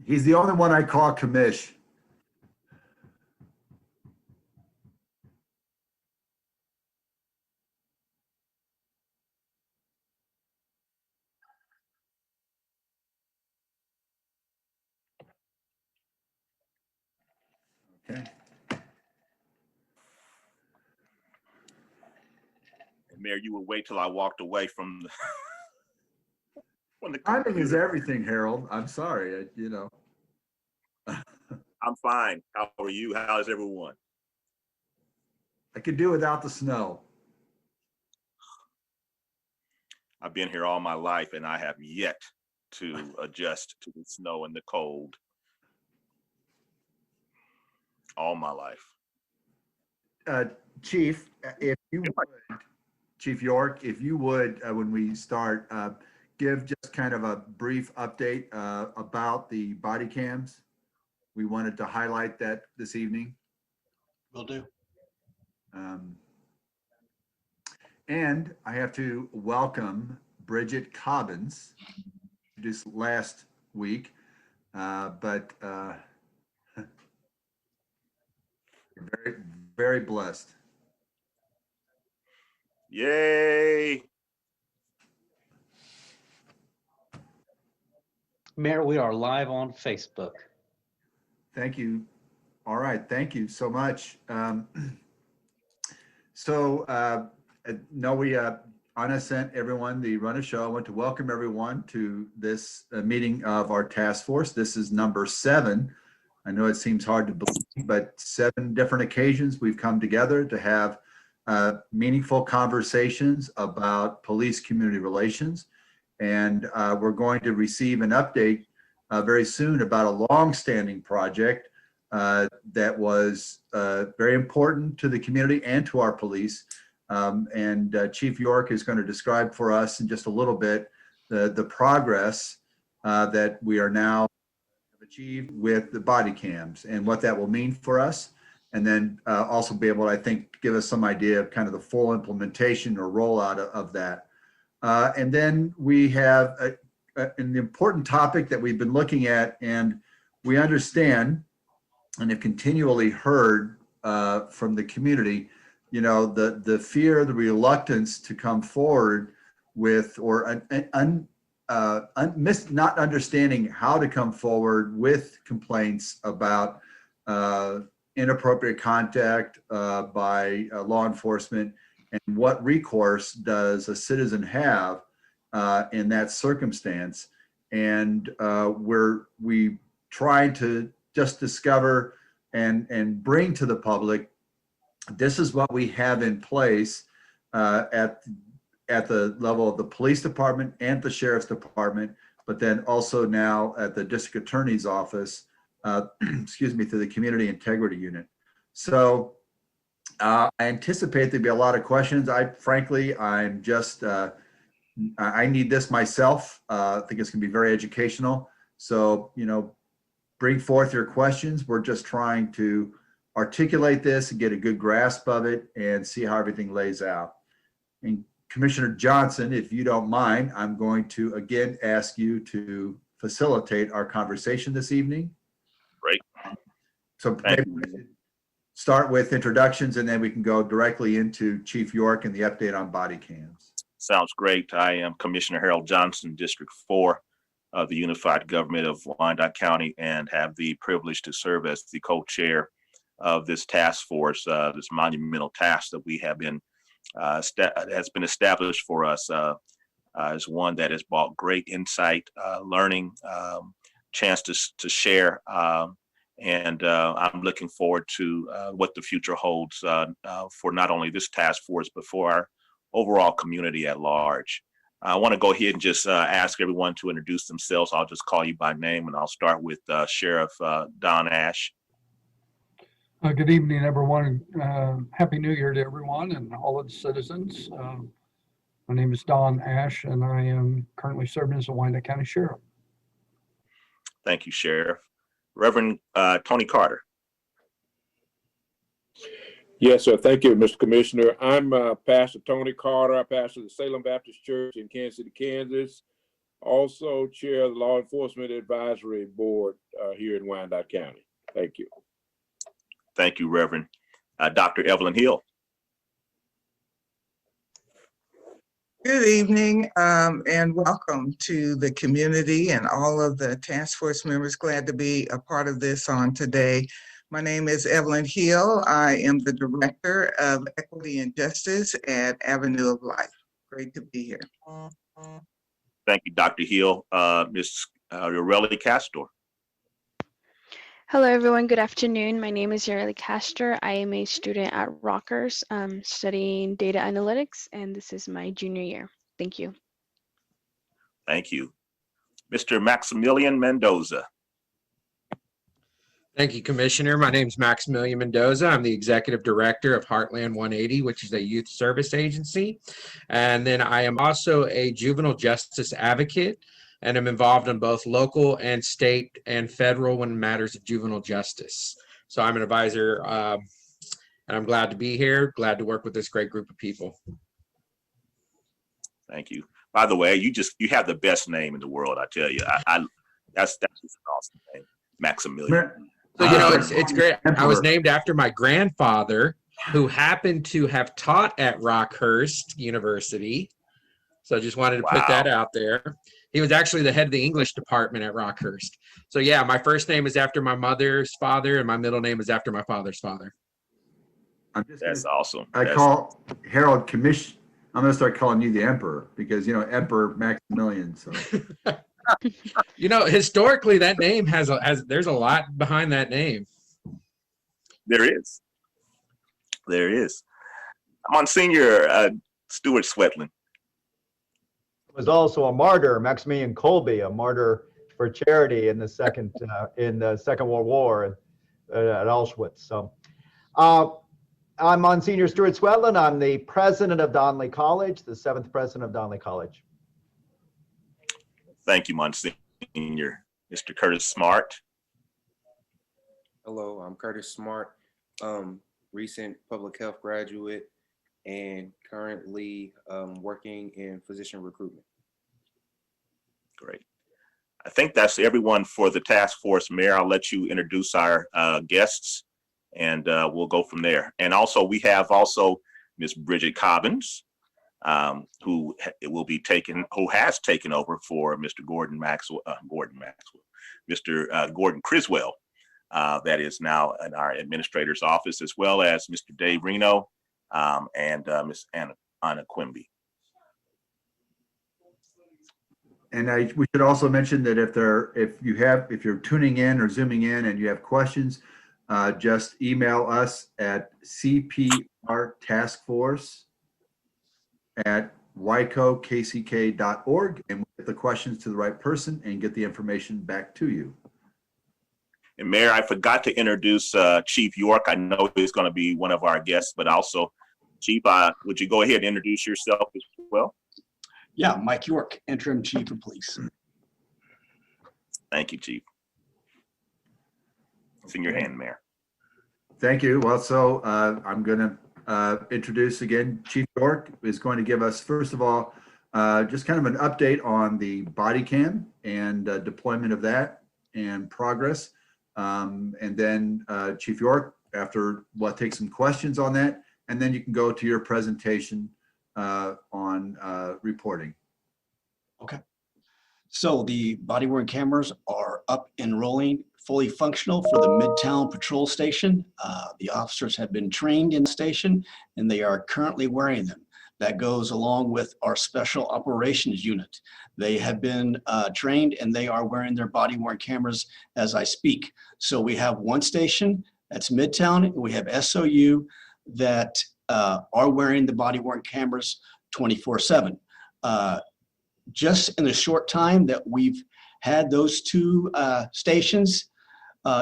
He's the only one I call commish. Okay. Mayor, you would wait till I walked away from the, from the Timing is computer. everything, Harold. I'm sorry, you know. I'm fine. How are you? How is everyone? I could do without the snow. I've been here all my life and I have yet to adjust to the snow and the cold. All my life. Chief, if you would, Chief York, if you would, when we start, give just kind of a brief update about the body cams. We wanted to highlight that this evening. Will do. And I have to welcome Bridget Cobbins, introduced last week, but very, very blessed. Yay. Mayor, we are live on Facebook. Thank you. All right, thank you so much. Anna sent everyone the run of show. I want to welcome everyone to this meeting of our task force. This is number 7. I know it seems hard to believe, but 7 different occasions we've come together to have meaningful conversations about police community relations. And we're going to receive an update very soon about a long-standing project that was very important to the community and to our police. Chief York is going to describe for us in just a little bit the progress that we are now achieved with the body cams and what that will mean for us. And then also be able to, I think, give us some idea of kind of the full implementation or rollout of that. And then we have an important topic that we've been looking at, and we understand and have continually heard from the community, you know, the fear, the reluctance to come forward with, or not understanding how to come forward with complaints about inappropriate contact by law enforcement, and what recourse does a citizen have in that circumstance. And we try to just discover and bring to the public, this is what we have in place at the level of the police department and the sheriff's department, but then also now at the district attorney's office, excuse me, through the community integrity unit. So I anticipate there'll be a lot of questions. I'm just, I need this myself. I think it's gonna be very educational. So, you know, bring forth your questions. We're just trying to articulate this and get a good grasp of it and see how everything lays out. And Commissioner Johnson, if you don't mind, I'm going to again ask you to facilitate our conversation this evening. Great. So maybe we should start with introductions and then we can go directly into Chief York and the update on body cams. Sounds great. I am Commissioner Harold Johnson, District 4 of the Unified Government of Wyandotte County, and have the privilege to serve as the co-chair of this task force, this monumental task that we have been has been established for us as one that has brought great insight, learning, chance to share, and I'm looking forward to what the future holds for not only this task force, but for our overall community at large. I want to go ahead and just ask everyone to introduce themselves. I'll just call you by name, and I'll start with Sheriff Don Ash. Good evening, everyone. Happy New Year to everyone and all of the citizens. My name is Don Ash, and I am currently serving as a Wyandotte County Sheriff. Thank you, Sheriff. Reverend Tony Carter. Yes, sir. Thank you, Mr. Commissioner. I'm Pastor Tony Carter. I pastor the Salem Baptist Church in Kansas City, Kansas. also chair the Law Enforcement Advisory Board here in Wyandotte County. Thank you. Thank you, Reverend. Dr. Evelyn Hill. Good evening, and welcome to the community and all of the task force members. Glad to be a part of this on today. My name is Evelyn Hill. I am the Director of Equity and Justice at Avenue of Life. Great to be here. Thank you, Dr. Hill. Ms. Yoreli Castor. Hello, everyone. Good afternoon. My name is Yoreli Castor. I am a student at Rockhurst studying data analytics, and this is my junior year. Thank you. Thank you. Mr. Maximilian Mendoza. Thank you, Commissioner. My name is Maximilian Mendoza. I'm the Executive Director of Heartland 180, which is a youth service agency. And then I am also a juvenile justice advocate, and I'm involved in both local and state and federal when matters of juvenile justice. So I'm an advisor, and I'm glad to be here, glad to work with this great group of people. Thank you. By the way, you have the best name in the world, I tell you. That's just an awesome name, Maximilian. So, you know, it's great. I was named after my grandfather, who happened to have taught at Rockhurst University. So I just wanted to put that out there. He was actually the head of the English department at Rockhurst. So yeah, my first name is after my mother's father, and my middle name is after my father's father. That's awesome. Call Harold Commission. I'm going to start calling you the Emperor because, you know, Emperor Maximilian. So. You know, historically, that name there's a lot behind that name. There is. Monsignor Stuart Swetland. Was also a martyr, Maximilian Kolbe, a martyr for charity in the Second World War at Auschwitz. So, I'm Monsignor Stuart Swetland. I'm the president of Donley College, the 7th president of Donley College. Thank you, Monsignor. Mr. Curtis Smart. Hello, I'm Curtis Smart, recent public health graduate and currently working in physician recruitment. Great. I think that's everyone for the task force. Mayor, I'll let you introduce our guests and we'll go from there. And also we have Ms. Bridget Cobbins, who has taken over for Mr. Gordon Criswell, that is now in our administrator's office, as well as Mr. Dave Reno and Ms. Anna Quimby. And we should also mention that if you're tuning in or zooming in and you have questions, just email us at cprtaskforce@wicokck.org, and we'll get the questions to the right person and get the information back to you. And Mayor, I forgot to introduce Chief York. I know he's going to be one of our guests, but also, Chief, would you go ahead and introduce yourself as well? Yeah, Mike York, Interim Chief of Police. Thank you, Chief. It's in your hand, Mayor. Thank you. Well, so I'm going to introduce again, Chief York is going to give us, first of all, just kind of an update on the body cam and deployment of that and progress. And then Chief York, after we'll take some questions on that, and then you can go to your presentation on reporting. Okay. So the body-worn cameras are up and rolling, fully functional for the Midtown Patrol Station. The officers have been trained in the station and they are currently wearing them. That goes along with our Special Operations Unit. They have been trained and they are wearing their body-worn cameras as I speak. So we have one station, that's Midtown, and we have SOU that are wearing the body-worn cameras 24/7. Just in the short time that we've had those two stations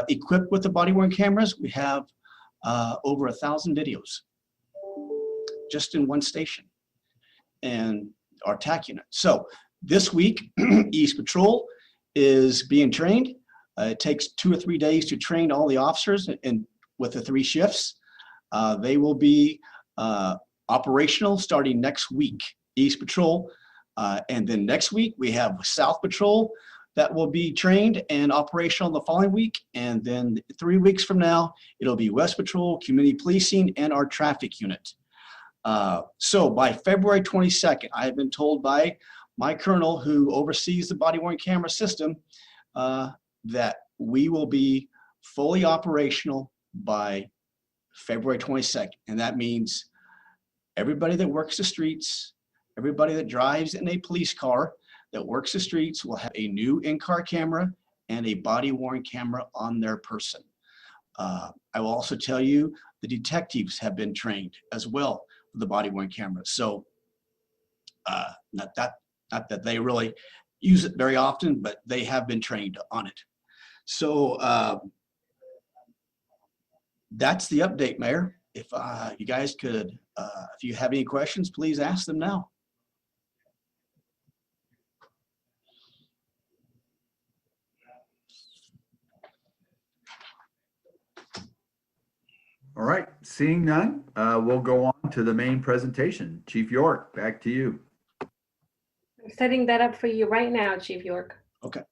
equipped with the body-worn cameras, we have over 1,000 videos just in one station and our TAC unit. So this week, East Patrol is being trained. It takes 2 or 3 days to train all the officers and with the 3 shifts. They will be operational starting next week. East Patrol And then next week, we have South Patrol that will be trained and operational the following week. And then 3 weeks from now, it'll be West Patrol, Community Policing, and our traffic unit. So by February 22nd, I have been told by my colonel who oversees the body-worn camera system that we will be fully operational by February 22nd. And that means everybody that works the streets, everybody that drives in a police car that works the streets will have a new in-car camera and a body-worn camera on their person. I will also tell you the detectives have been trained as well with the body-worn camera. So not that they really use it very often, but they have been trained on it. So that's the update, Mayor. If you guys could, if you have any questions, please ask them now. All right, seeing none, we'll go on to the main presentation. Chief York, back to you. I'm setting that up for you right now, Chief York. Okay.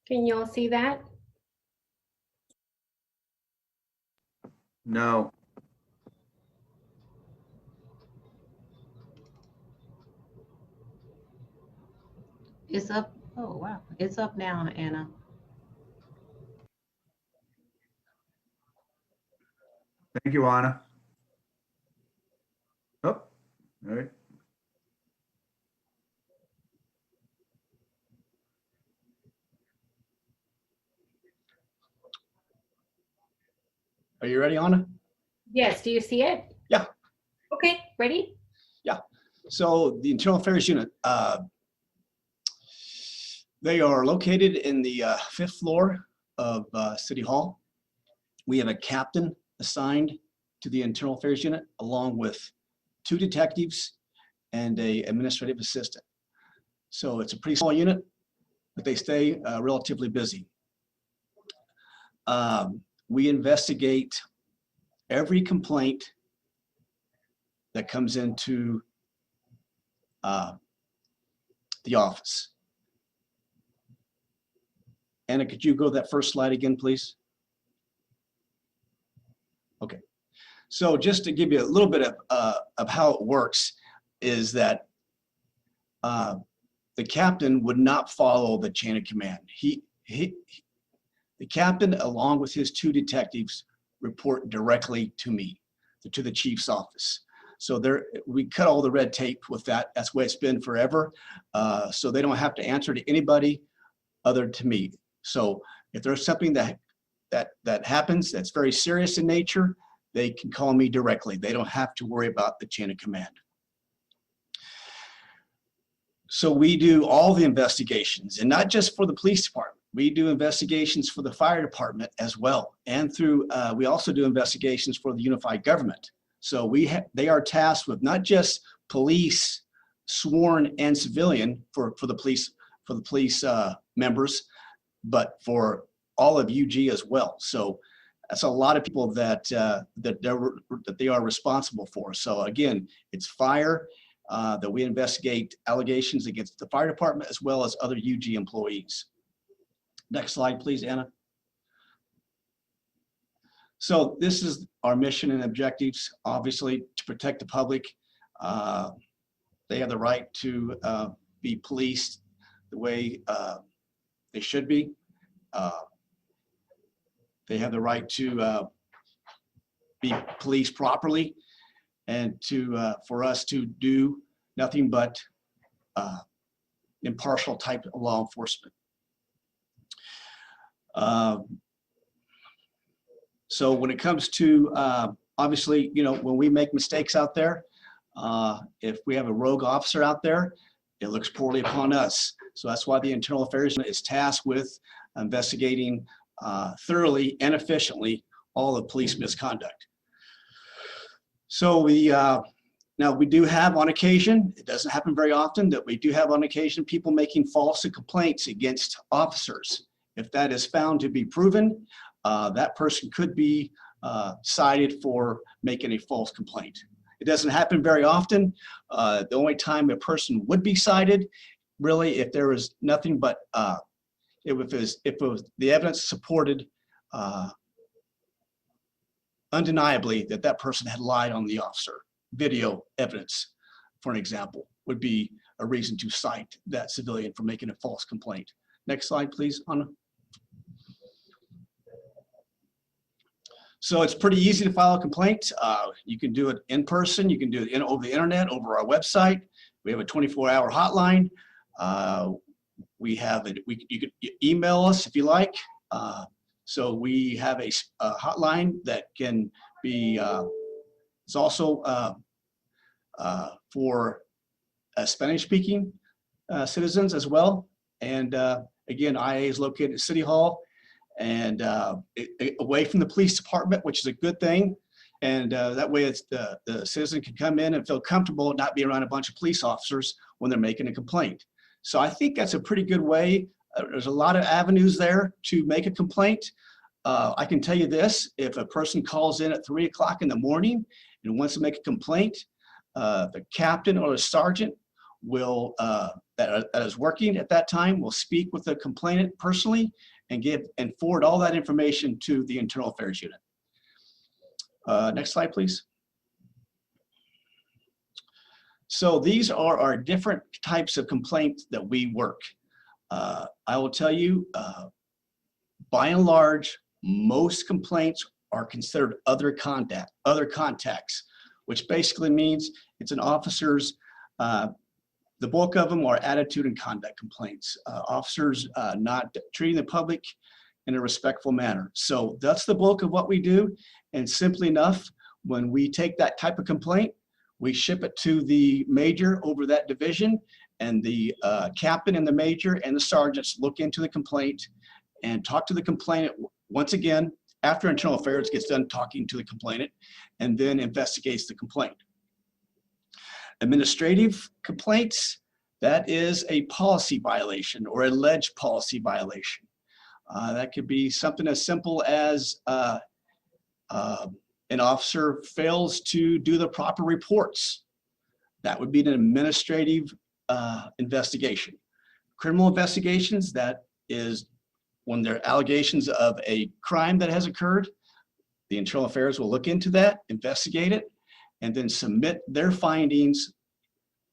Can you all see that? No. It's up. Oh, wow. It's up now, Anna. Thank you, Anna. Oh, all right. Are you ready, Anna? Yes, do you see it? Yeah. Okay, ready? Yeah. So the Internal Affairs Unit, they are located in the 5th floor of City Hall. We have a captain assigned to the Internal Affairs Unit, along with 2 detectives and an administrative assistant. So it's a pretty small unit, but they stay relatively busy. We investigate every complaint that comes into the office. Anna, could you go to that first slide again, please? Okay. So just to give you a little bit of how it works is that the captain would not follow the chain of command. The captain, along with his 2 detectives, report directly to me, to the chief's office. So we cut all the red tape with that. That's the way it's been forever. So they don't have to answer to anybody other to me. So if there's something that happens that's very serious in nature, they can call me directly. They don't have to worry about the chain of command. So we do all the investigations, and not just for the police department. We do investigations for the fire department as well. And we also do investigations for the unified government. So they are tasked with not just police, sworn and civilian for the police members. but for all of UG as well. So that's a lot of people that they are responsible for. So again, it's fire that we investigate allegations against the fire department as well as other UG employees. Next slide, please, Anna. So this is our mission and objectives, obviously, to protect the public. They have the right to be policed the way they should be. They have the right to be policed properly, and for us to do nothing but impartial type of law enforcement. So when it comes to, obviously, you know, when we make mistakes out there, if we have a rogue officer out there, it looks poorly upon us. So that's why the Internal Affairs Unit is tasked with investigating thoroughly and efficiently all of police misconduct. So now we do have on occasion, it doesn't happen very often, that we do have on occasion people making false complaints against officers. If that is found to be proven, that person could be cited for making a false complaint. It doesn't happen very often. The only time a person would be cited, really, if there was nothing but, if it was the evidence supported undeniably that that person had lied on the officer. Video evidence, for an example, would be a reason to cite that civilian for making a false complaint. Next slide, please, Anna. So it's pretty easy to file a complaint. You can do it in person. You can do it over the internet, over our website. We have a 24-hour hotline. We have it. You can email us if you like. So we have a hotline that can be. It's also for Spanish-speaking citizens as well. And again, IA is located at City Hall and away from the police department, which is a good thing. And that way it's the citizen can come in and feel comfortable and not be around a bunch of police officers when they're making a complaint. So I think that's a pretty good way. There's a lot of avenues there to make a complaint. I can tell you this, if a person calls in at 3 o'clock in the morning and wants to make a complaint, the captain or the sergeant will, that is working at that time, will speak with the complainant personally and forward all that information to the Internal Affairs Unit. Next slide, please. So these are our different types of complaints that we work. I will tell you, by and large, most complaints are considered other contacts, which basically means it's an officer's, the bulk of them are attitude and conduct complaints. Officers not treating the public in a respectful manner. So that's the bulk of what we do. And simply enough, when we take that type of complaint, we ship it to the major over that division, and the captain and the major and the sergeants look into the complaint and talk to the complainant once again after Internal Affairs gets done talking to the complainant, and then investigates the complaint. Administrative complaints, that is a policy violation or alleged policy violation. That could be something as simple as an officer fails to do the proper reports. That would be an administrative investigation. Criminal investigations, that is when there are allegations of a crime that has occurred. The Internal Affairs will look into that, investigate it, and then submit their findings,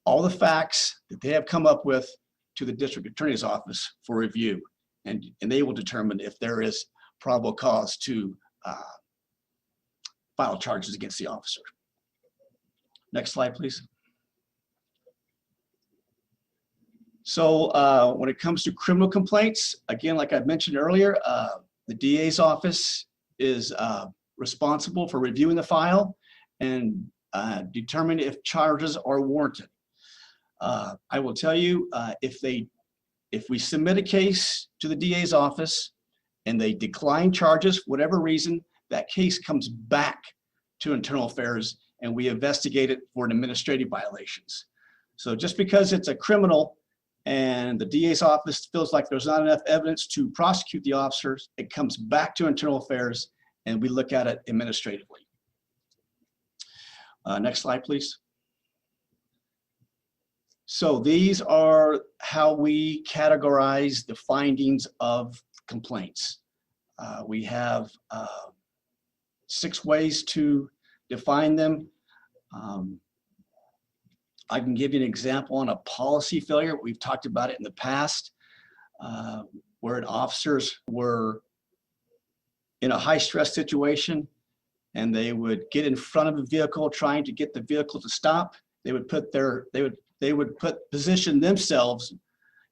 all the facts that they have come up with, to the district attorney's office for review. And they will determine if there is probable cause to file charges against the officer. Next slide, please. So when it comes to criminal complaints, again, like I mentioned earlier, the DA's office is responsible for reviewing the file and determine if charges are warranted. I will tell you, if we submit a case to the DA's office and they decline charges for whatever reason, that case comes back to Internal Affairs and we investigate it for administrative violations. So just because it's a criminal and the DA's office feels like there's not enough evidence to prosecute the officers, it comes back to internal affairs and we look at it administratively. Next slide, please. So these are how we categorize the findings of complaints. We have 6 ways to define them. I can give you an example on a policy failure. We've talked about it in the past, where officers were in a high stress situation and they would get in front of a vehicle trying to get the vehicle to stop. They would position themselves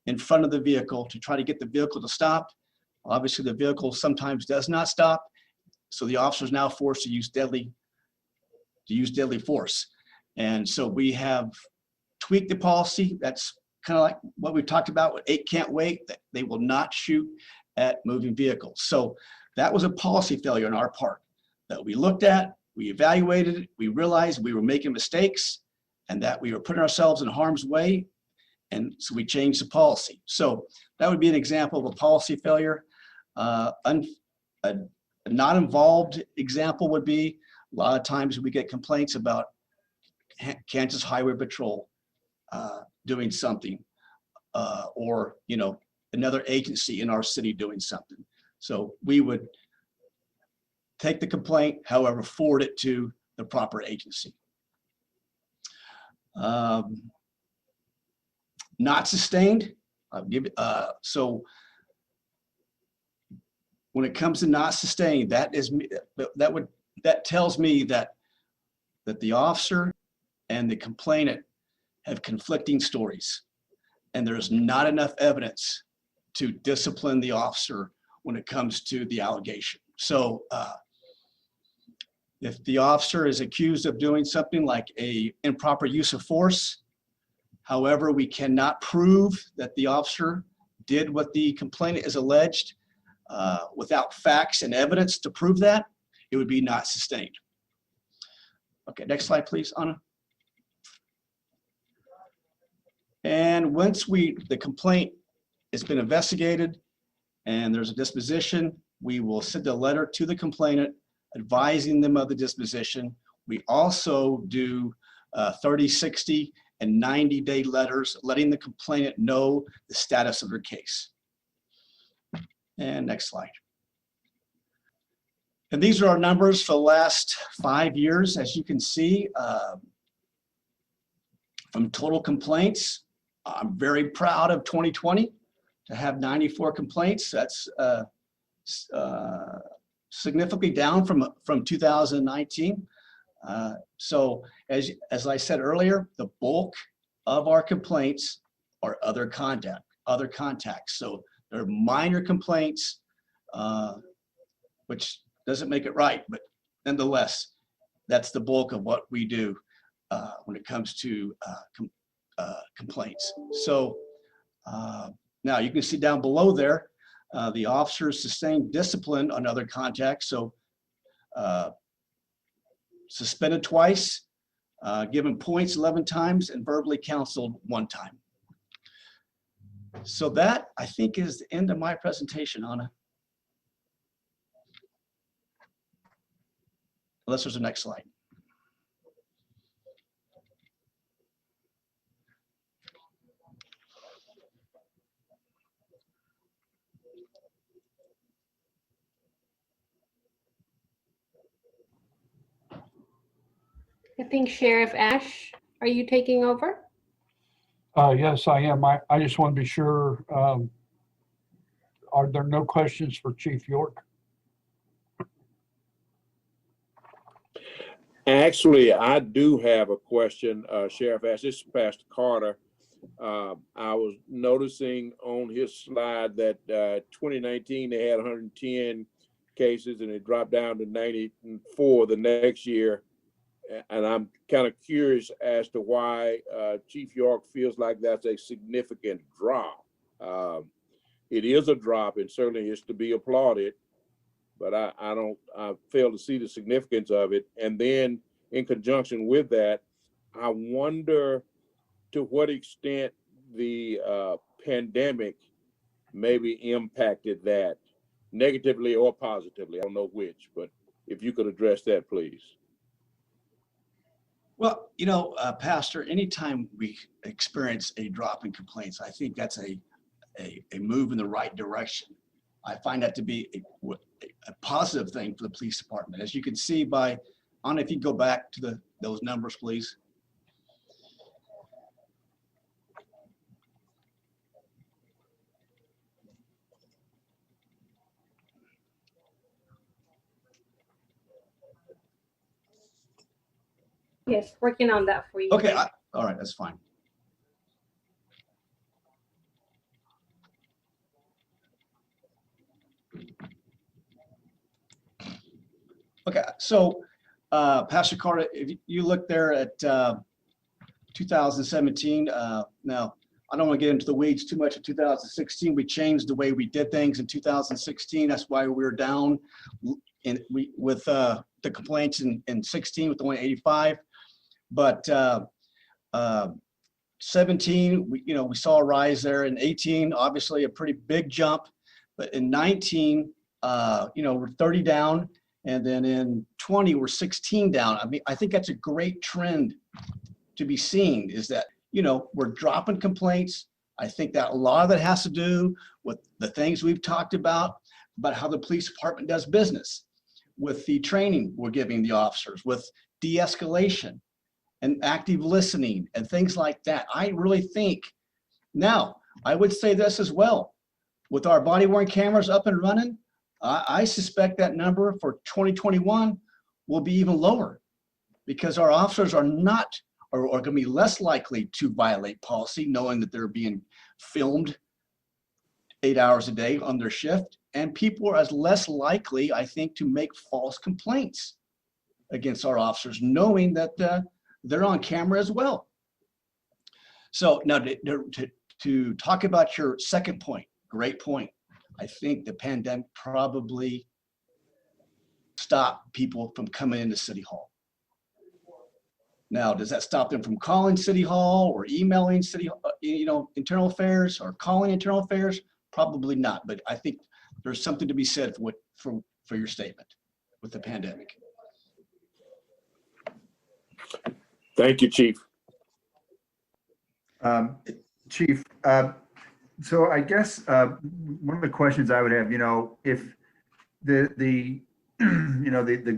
in front of the vehicle to try to get the vehicle to stop. Obviously, the vehicle sometimes does not stop, so the officer is now forced to use deadly force. And so we have tweaked the policy. That's kind of like what we talked about with 8 can't wait, that they will not shoot at moving vehicles. So that was a policy failure on our part that we looked at, we evaluated it, we realized we were making mistakes and that we were putting ourselves in harm's way. And so we changed the policy. So that would be an example of a policy failure. A not involved example would be, a lot of times we get complaints about Kansas Highway Patrol doing something, or another agency in our city doing something. So we would take the complaint, however, forward it to the proper agency. Not sustained. So when it comes to not sustained, that tells me that the officer and the complainant have conflicting stories, and there's not enough evidence to discipline the officer when it comes to the allegation. So if the officer is accused of doing something like a improper use of force, however, we cannot prove that the officer did what the complainant is alleged without facts and evidence to prove that, it would be not sustained. Okay, next slide, please, Anna. And once the complaint has been investigated and there's a disposition, we will send a letter to the complainant advising them of the disposition. We also do 30, 60, and 90-day letters letting the complainant know the status of their case. And next slide. And these are our numbers for the last 5 years. As you can see, from total complaints, I'm very proud of 2020 to have 94 complaints. That's significantly down from 2019. So as I said earlier, the bulk of our complaints are other contacts. So they're minor complaints, which doesn't make it right, but nonetheless, that's the bulk of what we do when it comes to complaints. So now you can see down below there, the officers sustained discipline on other contacts. So suspended twice, given points 11 times, and verbally counseled 1 time. So that, I think, is the end of my presentation, Anna. Unless there's a next slide. I think Sheriff Ash, are you taking over? Yes, I am. I just want to be sure, are there no questions for Chief York? Actually, I do have a question, Sheriff Ash. This is Pastor Carter. I was noticing on his slide that 2019 they had 110 cases and it dropped down to 94 the next year. And I'm kind of curious as to why Chief York feels like that's a significant drop. It is a drop and certainly is to be applauded, but I fail to see the significance of it. And then in conjunction with that, I wonder to what extent the pandemic maybe impacted that negatively or positively. I don't know which, but if you could address that, please. Well, Pastor, anytime we experience a drop in complaints, I think that's a move in the right direction. I find that to be a positive thing for the police department. As you can see by, I don't know if you go back to those numbers, please. Yes, working on that for you. Okay, all right, that's fine. Okay, so Pastor Carter, if you look there at 2017, now I don't want to get into the weeds too much. In 2016, we changed the way we did things. In 2016, that's why we were down with the complaints in 16 with only 85. But 17, we saw a rise there. In 18, obviously a pretty big jump. But in 19, we're 30 down. And then in 20, we're 16 down. I mean, I think that's a great trend to be seen, is that, we're dropping complaints. I think that a lot of it has to do with the things we've talked about how the police department does business, with the training we're giving the officers, with de-escalation and active listening and things like that. I really think, now, I would say this as well, with our body-worn cameras up and running, I suspect that number for 2021 will be even lower, because our officers are going to be less likely to violate policy, knowing that they're being filmed 8 hours a day on their shift. And people are as less likely, I think, to make false complaints against our officers, knowing that they're on camera as well. So now to talk about your second point, great point. I think the pandemic probably stopped people from coming into City Hall. Now, does that stop them from calling City Hall or emailing internal affairs, or calling internal affairs? Probably not. But I think there's something to be said for your statement with the pandemic. Thank you, Chief. Chief, so I guess one of the questions I would have, if the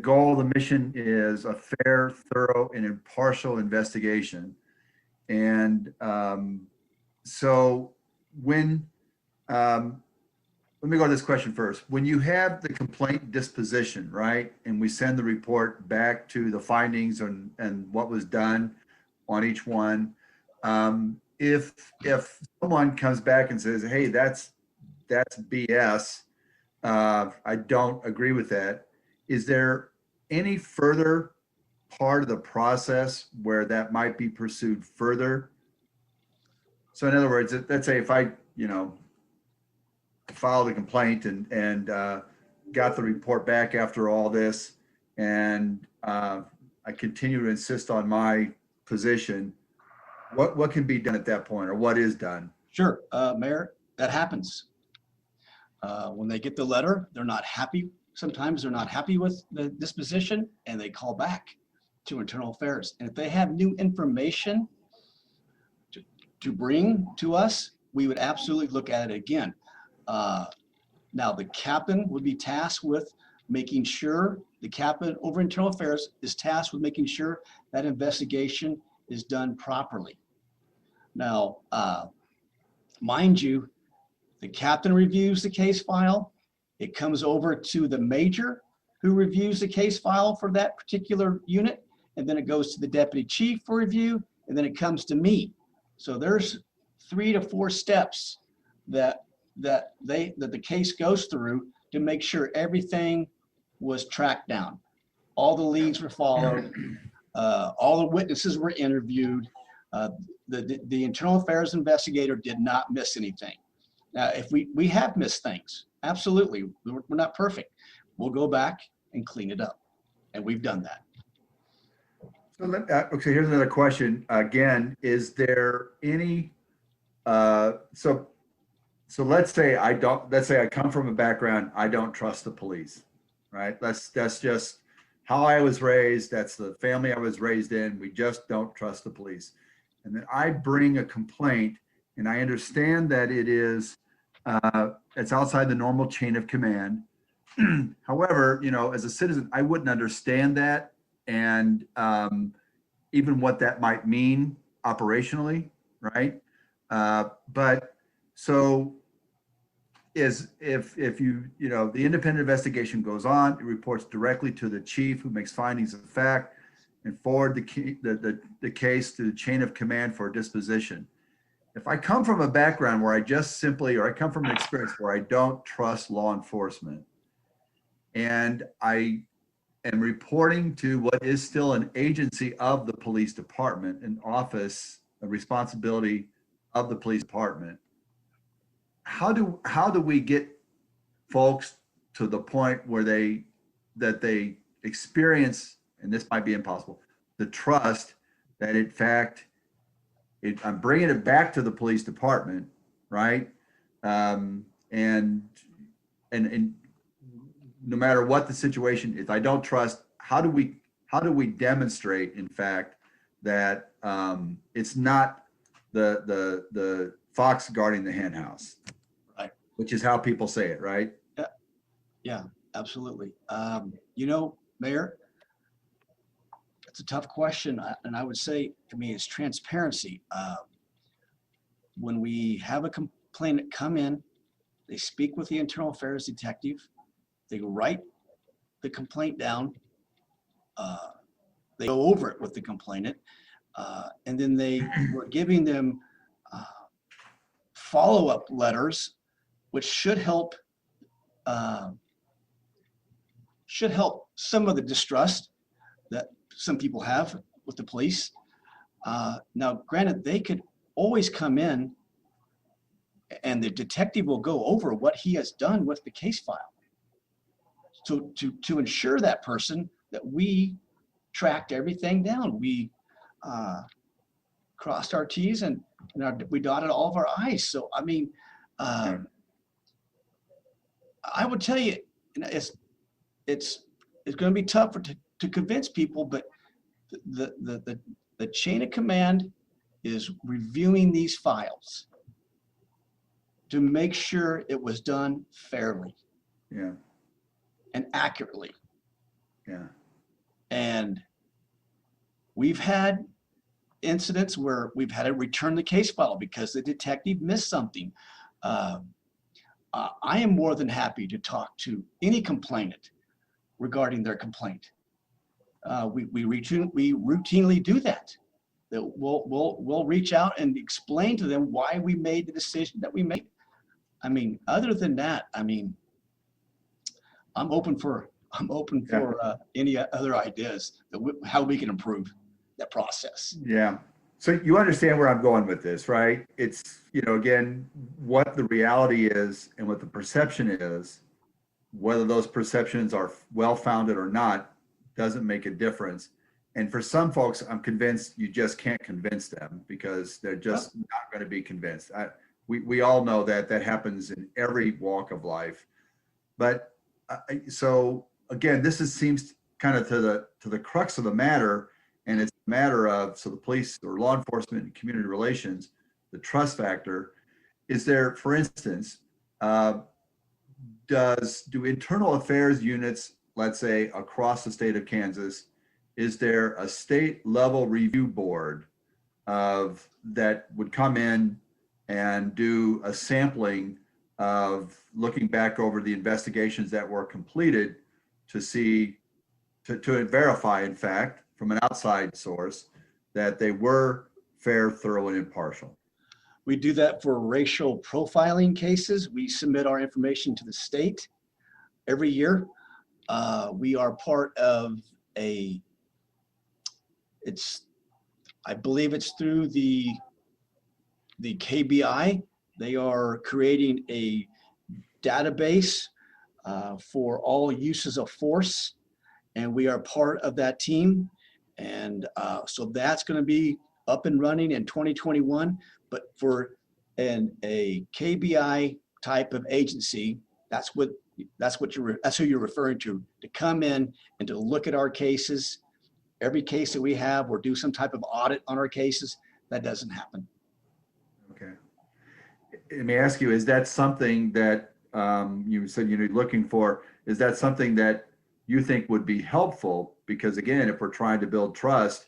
goal, the mission is a fair, thorough, and impartial investigation. And so when, let me go to this question first. When you have the complaint disposition, right, and we send the report back to the findings and what was done on each one, if someone comes back and says, hey, that's BS, I don't agree with that, is there any further part of the process where that might be pursued further? So in other words, let's say if I, filed a complaint and got the report back after all this, and I continue to insist on my position, what can be done at that point, or what is done? Sure, Mayor, that happens. When they get the letter, they're not happy. Sometimes they're not happy with the disposition, and they call back to internal affairs. And if they have new information to bring to us, we would absolutely look at it again. Now, the captain would be tasked with making sure, the captain over internal affairs is tasked with making sure that investigation is done properly. Now, mind you, the captain reviews the case file. It comes over to the major, who reviews the case file for that particular unit, and then it goes to the deputy chief for review, and then it comes to me. So there's 3 to 4 steps that the case goes through to make sure everything was tracked down. All the leads were followed, all the witnesses were interviewed. The internal affairs investigator did not miss anything. Now, if we have missed things, absolutely, we're not perfect. We'll go back and clean it up, and we've done that. So okay, here's another question. Again, is there any So let's say I come from a background, I don't trust the police, right? That's just how I was raised. That's the family I was raised in. We just don't trust the police. And then I bring a complaint, and I understand that it's outside the normal chain of command. However, as a citizen, I wouldn't understand that, and even what that might mean operationally, right? But so if the independent investigation goes on, it reports directly to the chief, who makes findings of fact and forward the case to the chain of command for disposition. If I come from a background where I come from an experience where I don't trust law enforcement, and I am reporting to what is still an agency of the police department, an office, a responsibility of the police department, how do we get folks to the point where they experience, and this might be impossible, the trust that in fact I'm bringing it back to the police department, right? And no matter what the situation, if I don't trust, how do we demonstrate, in fact, that it's not the fox guarding the hen house, Right? Which is how people say it, right? Yeah, absolutely. Mayor, it's a tough question, and I would say, it's transparency. When we have a complainant come in, they speak with the internal affairs detective, they write the complaint down, they go over it with the complainant, and then we're giving them follow-up letters, which should help some of the distrust that some people have with the police. Now, granted, they could always come in and the detective will go over what he has done with the case file. So to ensure that person that we tracked everything down, we crossed our T's and we dotted all of our I's. So, I would tell you, it's going to be tough to convince people, but the chain of command is reviewing these files to make sure it was done fairly. Yeah. And accurately. Yeah. And we've had incidents where we've had to return the case file because the detective missed something. I am more than happy to talk to any complainant regarding their complaint. We routinely do that. That we'll reach out and explain to them why we made the decision that we made. Other than that, I'm open for any other ideas that how we can improve that process. Yeah. So you understand where I'm going with this, right? It's, again, what the reality is and what the perception is, whether those perceptions are well-founded or not, doesn't make a difference. And for some folks, I'm convinced you just can't convince them because they're just not going to be convinced. We all know that happens in every walk of life. But so again, seems kind of to the crux of the matter, and it's a matter of, so the police or law enforcement and community relations, the trust factor. Is there, for instance, do internal affairs units, let's say across the state of Kansas, is there a state level review board that would come in and do a sampling of looking back over the investigations that were completed to see, to verify, in fact, from an outside source, that they were fair, thorough, and impartial? We do that for racial profiling cases. We submit our information to the state every year. We are part of I believe it's through the KBI. They are creating a database for all uses of force, and we are part of that team. And so that's going to be up and running in 2021. But for in a KBI type of agency, that's who you're referring to come in and to look at our cases, every case that we have, or do some type of audit on our cases. That doesn't happen. Okay. Let me ask you, is that something that you said you're looking for? Is that something that you think would be helpful? Because again, if we're trying to build trust,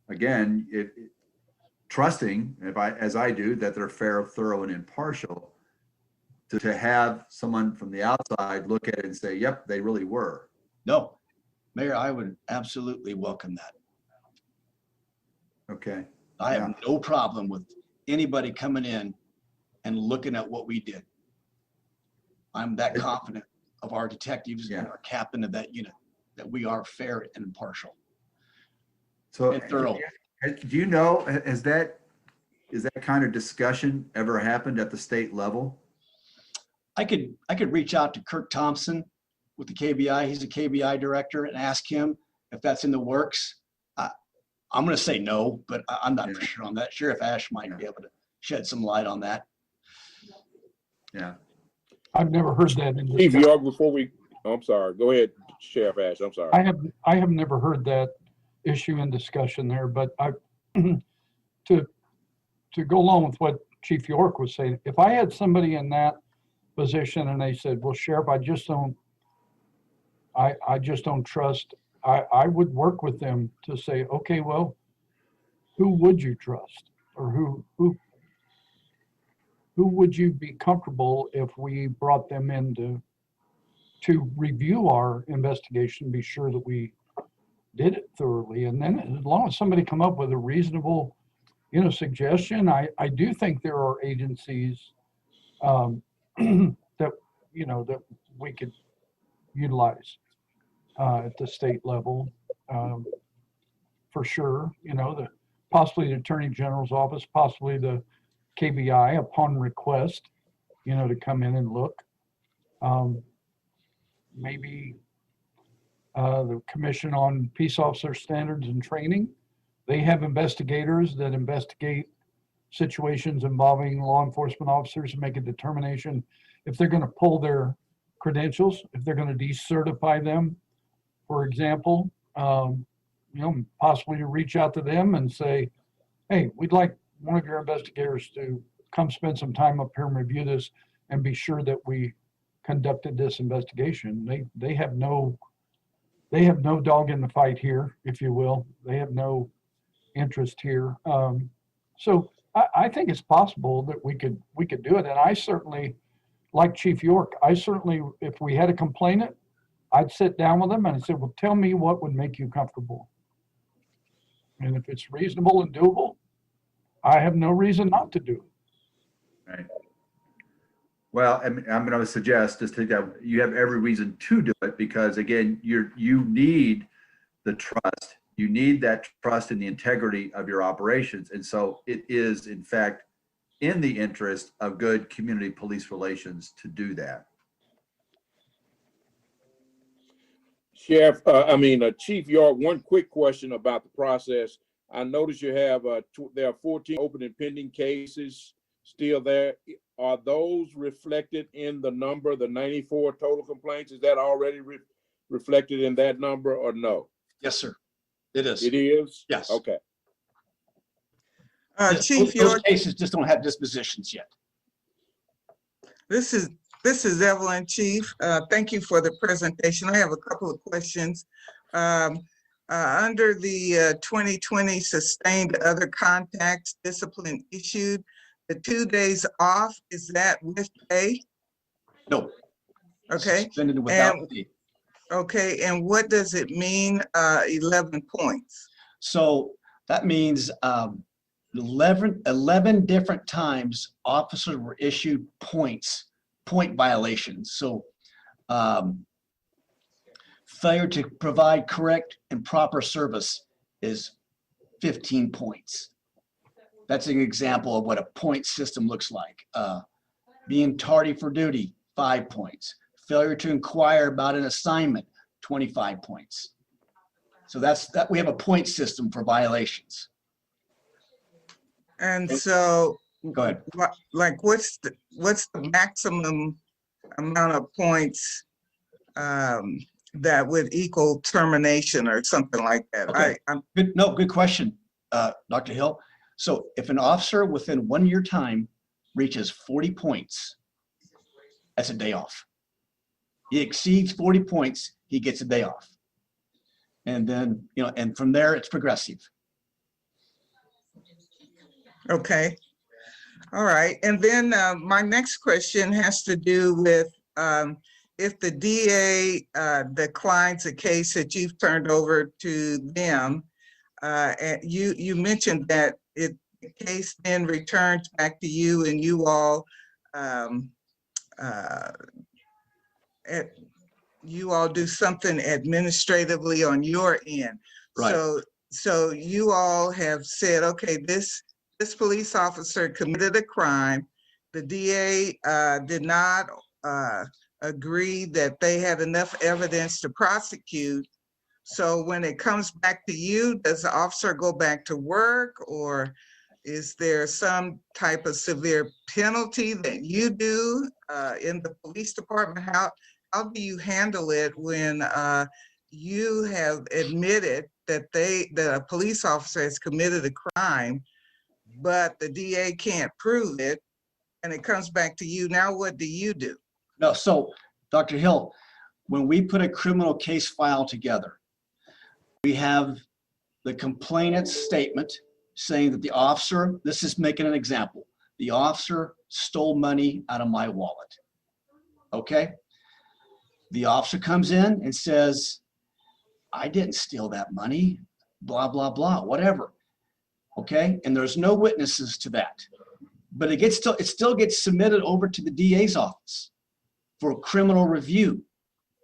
again, trusting, as I do, that they're fair, thorough, and impartial, to have someone from the outside look at it and say, yep, they really were. No, Mayor, I would absolutely welcome that. Okay. I have no problem with anybody coming in and looking at what we did. I'm that confident of our detectives and our captain of that unit that we are fair and impartial. So and thorough. do you know, is that kind of discussion ever happened at the state level? I could reach out to Kirk Thompson with the KBI. He's a KBI director, and ask him if that's in the works. I'm going to say no, but I'm not for sure on that. Sheriff Ash might be able to shed some light on that. Yeah. I've never heard that in Chief discussion. York, before we, I'm sorry, go ahead, Sheriff Ash, I'm sorry. I have never heard that issue in discussion there, but to go along with what Chief York was saying, if I had somebody in that position and they said, well, Sheriff, I just don't trust, I would work with them to say, okay, well, who would you trust? Or who would you be comfortable if we brought them in to review our investigation, be sure that we did it thoroughly? And then as long as somebody come up with a reasonable, suggestion, I do think there are agencies that we could utilize at the state level, for sure. Possibly the Attorney General's office, possibly the KBI upon request, to come in and look. Maybe the Commission on Peace Officer Standards and Training. They have investigators that investigate situations involving law enforcement officers and make a determination if they're going to pull their credentials, if they're going to decertify them, for example. Possibly to reach out to them and say, hey, we'd like one of your investigators to come spend some time up here and review this and be sure that we conducted this investigation. They have no dog in the fight here, if you will. They have no interest here. So I think it's possible that we could do it. And I certainly, like Chief York, if we had a complainant, I'd sit down with them and I'd say, well, tell me what would make you comfortable. And if it's reasonable and doable, I have no reason not to do it. Right. Well, I'm going to suggest just that you have every reason to do it, because again, you need the trust. You need that trust in the integrity of your operations. And so it is, in fact, in the interest of good community police relations to do that. Sheriff, Chief York, one quick question about the process. I noticed you have, there are 14 open and pending cases still there. Are those reflected in the number, the 94 total complaints? Is that already reflected in that number or no? Yes, sir. It is. It is? Yes. Okay. Chief Those York, cases just don't have dispositions yet. this is Evelyn Chief. Thank you for the presentation. I have a couple of questions. Under the 2020 sustained other contacts discipline issued, the 2 days off, is that with pay? No. Okay. Suspended without pay. Okay, and what does it mean, 11 points? So that means 11 different times officers were issued point violations. So failure to provide correct and proper service is 15 points. That's an example of what a point system looks like. Being tardy for duty, 5 points. Failure to inquire about an assignment, 25 points. So we have a point system for violations. And so Go ahead. Like, what's the maximum amount of points that would equal termination or something like that? Okay. Good question, Dr. Hill. So if an officer within 1 year time reaches 40 points, that's a day off. He exceeds 40 points, he gets a day off. And then, and from there it's progressive. Okay. All right. And then my next question has to do with if the DA declines a case that you've turned over to them, and you mentioned that the case then returns back to you and you all do something administratively on your end. Right. So you all have said, okay, this police officer committed a crime. The DA did not agree that they had enough evidence to prosecute. So when it comes back to you, does the officer go back to work, or is there some type of severe penalty that you do in the police department? How do you handle it when you have admitted that a police officer has committed a crime, but the DA can't prove it, and it comes back to you? Now, what do you do? No, so Dr. Hill, when we put a criminal case file together, we have the complainant's statement saying that the officer, this is making an example, the officer stole money out of my wallet. Okay? The officer comes in and says, I didn't steal that money, blah, blah, blah, whatever. Okay? And there's no witnesses to that. But it still gets submitted over to the DA's office for criminal review.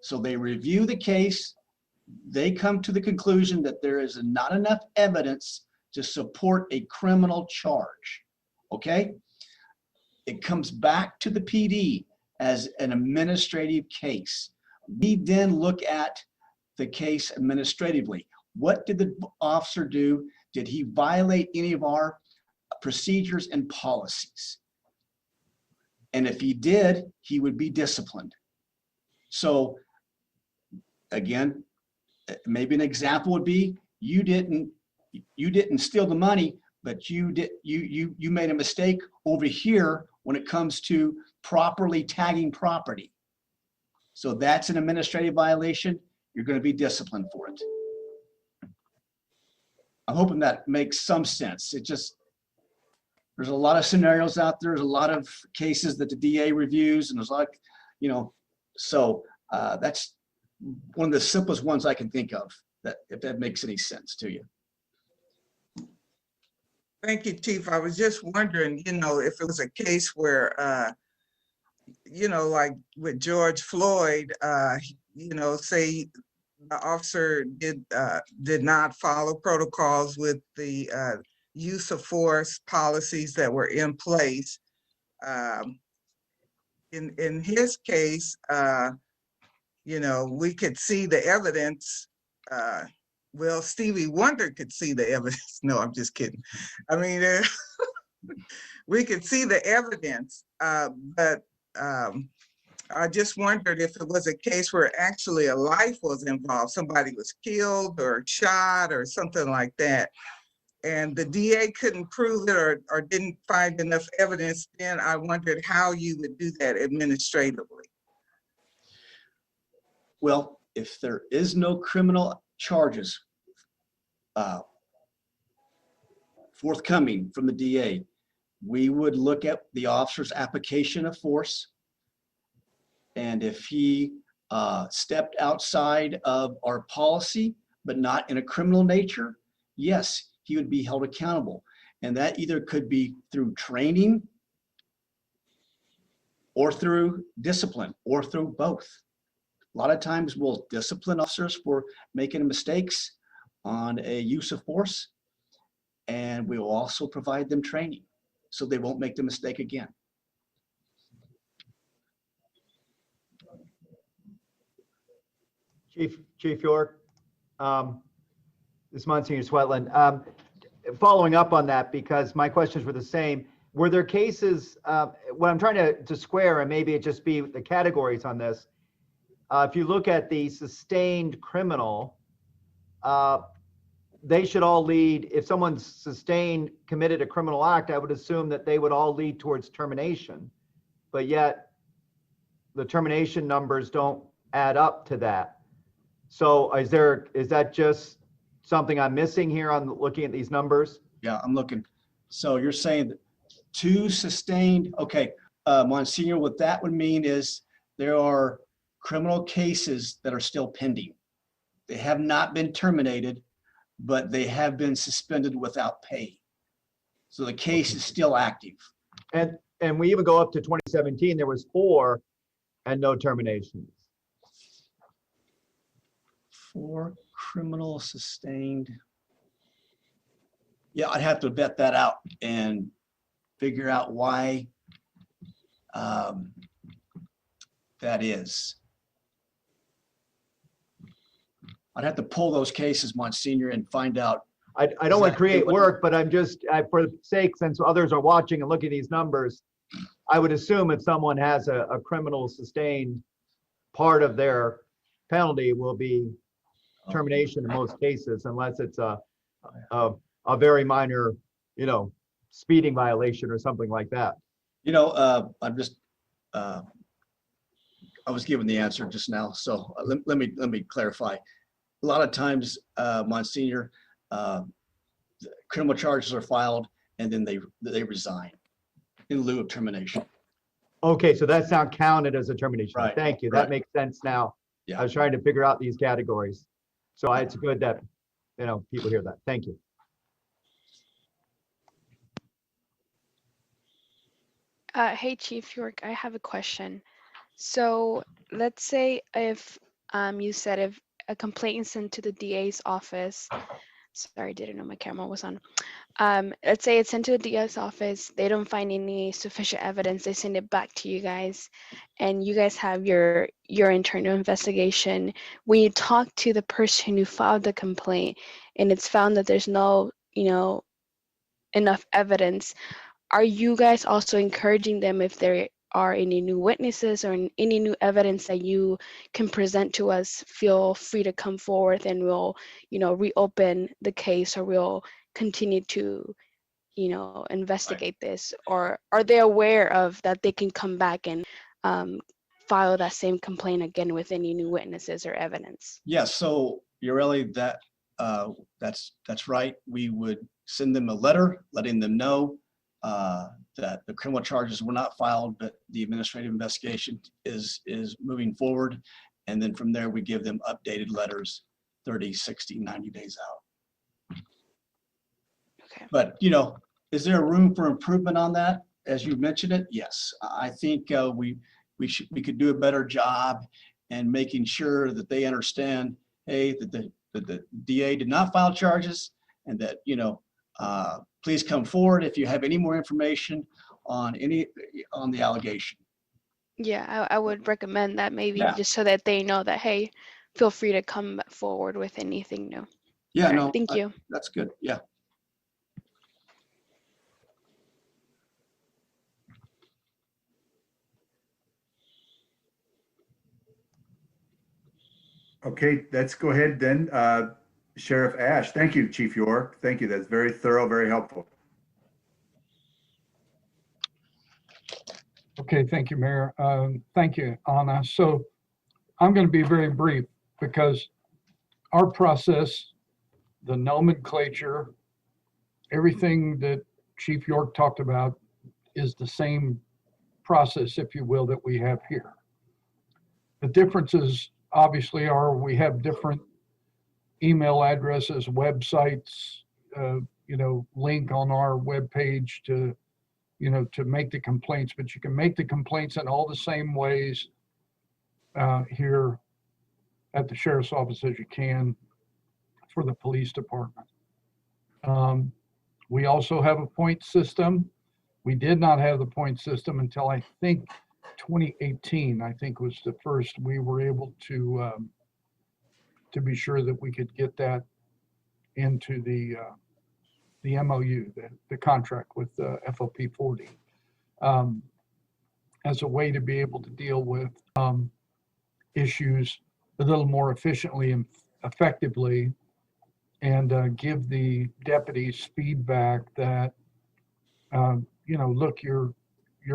So they review the case. They come to the conclusion that there is not enough evidence to support a criminal charge. Okay? It comes back to the PD as an administrative case. We then look at the case administratively. What did the officer do? Did he violate any of our procedures and policies? And if he did, he would be disciplined. So again, maybe an example would be you didn't steal the money, but you made a mistake over here when it comes to properly tagging property. So that's an administrative violation. You're going to be disciplined for it. I'm hoping that makes some sense. There's a lot of scenarios out there. There's a lot of cases that the DA reviews, and there's like, so that's one of the simplest ones I can think of, that if that makes any sense to you. Thank you, Chief. I was just wondering, if it was a case where, like with George Floyd, say the officer did not follow protocols with the use of force policies that were in place. In his case, we could see the evidence. Well, Stevie Wonder could see the evidence. No, I'm just kidding. I mean, we could see the evidence, but I just wondered if it was a case where actually a life was involved, somebody was killed or shot or something like that, and the DA couldn't prove it or didn't find enough evidence, then I wondered how you would do that administratively. Well, if there is no criminal charges forthcoming from the DA, we would look at the officer's application of force. And if he stepped outside of our policy, but not in a criminal nature, yes, he would be held accountable. And that either could be through training or through discipline or through both. A lot of times we'll discipline officers for making mistakes on a use of force, and we will also provide them training so they won't make the mistake again. Chief York, this is Monsignor Swetland. Following up on that, because my questions were the same, were there cases, what I'm trying to square, and maybe it just be the categories on this. If you look at the sustained criminal, they should all lead, if someone's sustained committed a criminal act, I would assume that they would all lead towards termination. But yet the termination numbers don't add up to that. So is that just something I'm missing here on looking at these numbers? Yeah, I'm looking. So you're saying that 2 sustained, okay, Monsignor, what that would mean is there are criminal cases that are still pending. They have not been terminated, but they have been suspended without pay. So the case is still active. And we even go up to 2017, there was 4 and no terminations. 4 criminal sustained. Yeah, I'd have to vet that out and figure out why that is. I'd have to pull those cases, Monsignor, and find out. I don't want to exactly create what- work, but I'm just, for the sake, since others are watching and looking at these numbers, I would assume if someone has a criminal sustained, part of their penalty will be termination in most cases, unless it's a very minor, speeding violation or something like that. I'm just, I was given the answer just now, so let me clarify. A lot of times, Monsignor, criminal charges are filed and then they resign in lieu of termination. Okay, so that's not counted as a termination. Right, Thank you. right. That makes sense now. Yeah. I was trying to figure out these categories. So it's good that, people hear that. Thank you. Hey, Chief York, I have a question. So let's say if you said if a complaint is sent to the DA's office, sorry, didn't know my camera was on. Let's say it's sent to the DA's office, they don't find any sufficient evidence, they send it back to you guys, and you guys have your internal investigation. When you talk to the person who filed the complaint and it's found that there's no, enough evidence, are you guys also encouraging them, if there are any new witnesses or any new evidence that you can present to us, feel free to come forward and we'll, reopen the case, or we'll continue to, investigate this? Or are they aware of that they can come back and file that same complaint again with any new witnesses or evidence? Yes, so Ureli, that's right. We would send them a letter letting them know that the criminal charges were not filed, but the administrative investigation is moving forward. And then from there, we give them updated letters 30, 60, 90 days out. Okay. But, is there room for improvement on that? As you mentioned it, yes. I think we could do a better job in making sure that they understand, hey, that the DA did not file charges, and that, please come forward if you have any more information on the allegation. Yeah, I would recommend that, maybe Yeah. just so that they know that, hey, feel free to come forward with anything new. Yeah, All right, no, thank you. that's good. Yeah. Okay, let's go ahead then. Sheriff Ash, thank you, Chief York. Thank you. That's very thorough, very helpful. Okay, thank you, Mayor. Thank you, Anna. So I'm going to be very brief, because our process, the nomenclature, everything that Chief York talked about is the same process, if you will, that we have here. The differences obviously are we have different email addresses, websites, link on our webpage to make the complaints, but you can make the complaints in all the same ways here at the sheriff's office as you can for the police department. We also have a point system. We did not have the point system until I think 2018, I think was the first we were able to be sure that we could get that into the MOU, the contract with FOP 40, as a way to be able to deal with issues a little more efficiently and effectively, and give the deputies feedback that, look, you're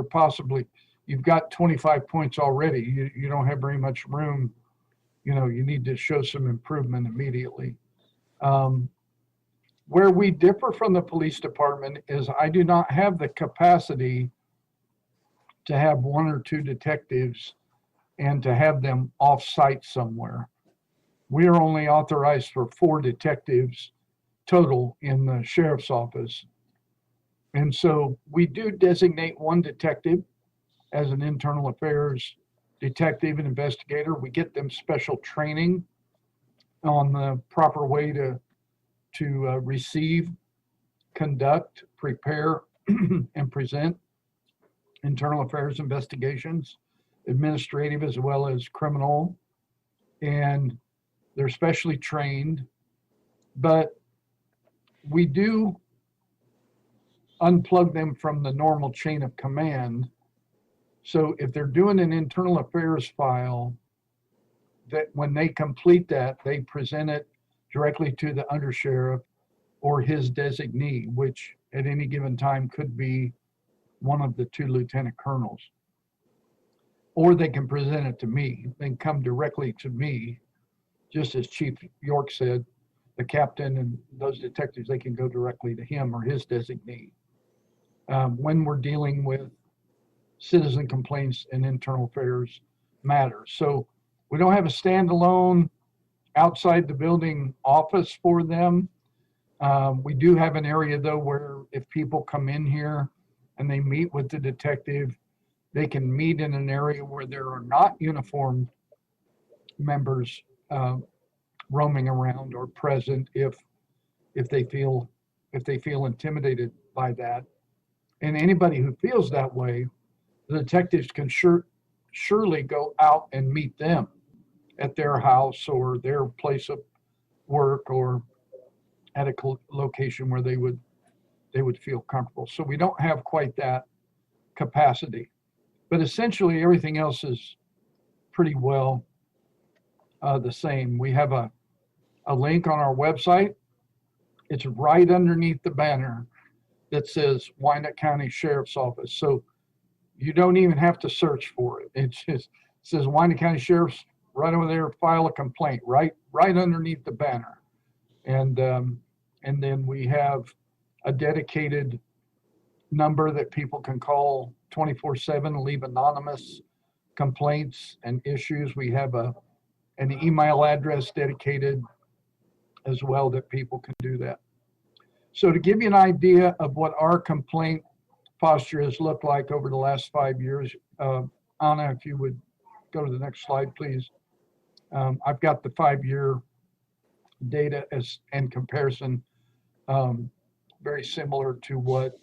possibly, you've got 25 points already. You don't have very much room. You need to show some improvement immediately. Where we differ from the police department is I do not have the capacity to have 1 or 2 detectives and to have them off-site somewhere. We are only authorized for 4 detectives total in the sheriff's office. And so we do designate 1 detective as an internal affairs detective and investigator. We get them special training on the proper way to receive, conduct, prepare, and present internal affairs investigations, administrative as well as criminal. And they're specially trained, but we do unplug them from the normal chain of command. So if they're doing an internal affairs file, that when they complete that, they present it directly to the undersheriff or his designee, which at any given time could be one of the 2 lieutenant colonels. Or they can present it to me. They can come directly to me, just as Chief York said, the captain and those detectives, they can go directly to him or his designee when we're dealing with citizen complaints and internal affairs matters. So we don't have a standalone outside the building office for them. We do have an area though where if people come in here and they meet with the detective, they can meet in an area where there are not uniformed members roaming around or present if they feel intimidated by that. And anybody who feels that way, the detectives can surely go out and meet them at their house or their place of work or at a location where they would feel comfortable. So we don't have quite that capacity, but essentially everything else is pretty well the same. We have a link on our website. It's right underneath the banner that says Wyandotte County Sheriff's Office. So you don't even have to search for it. It just says Wyandotte County Sheriff's right over there, file a complaint, right underneath the banner. And then we have a dedicated number that people can call 24/7, leave anonymous complaints and issues. We have an email address dedicated as well that people can do that. So to give you an idea of what our complaint posture has looked like over the last 5 years, Anna, if you would go to the next slide, please. I've got the 5-year data and comparison, very similar to what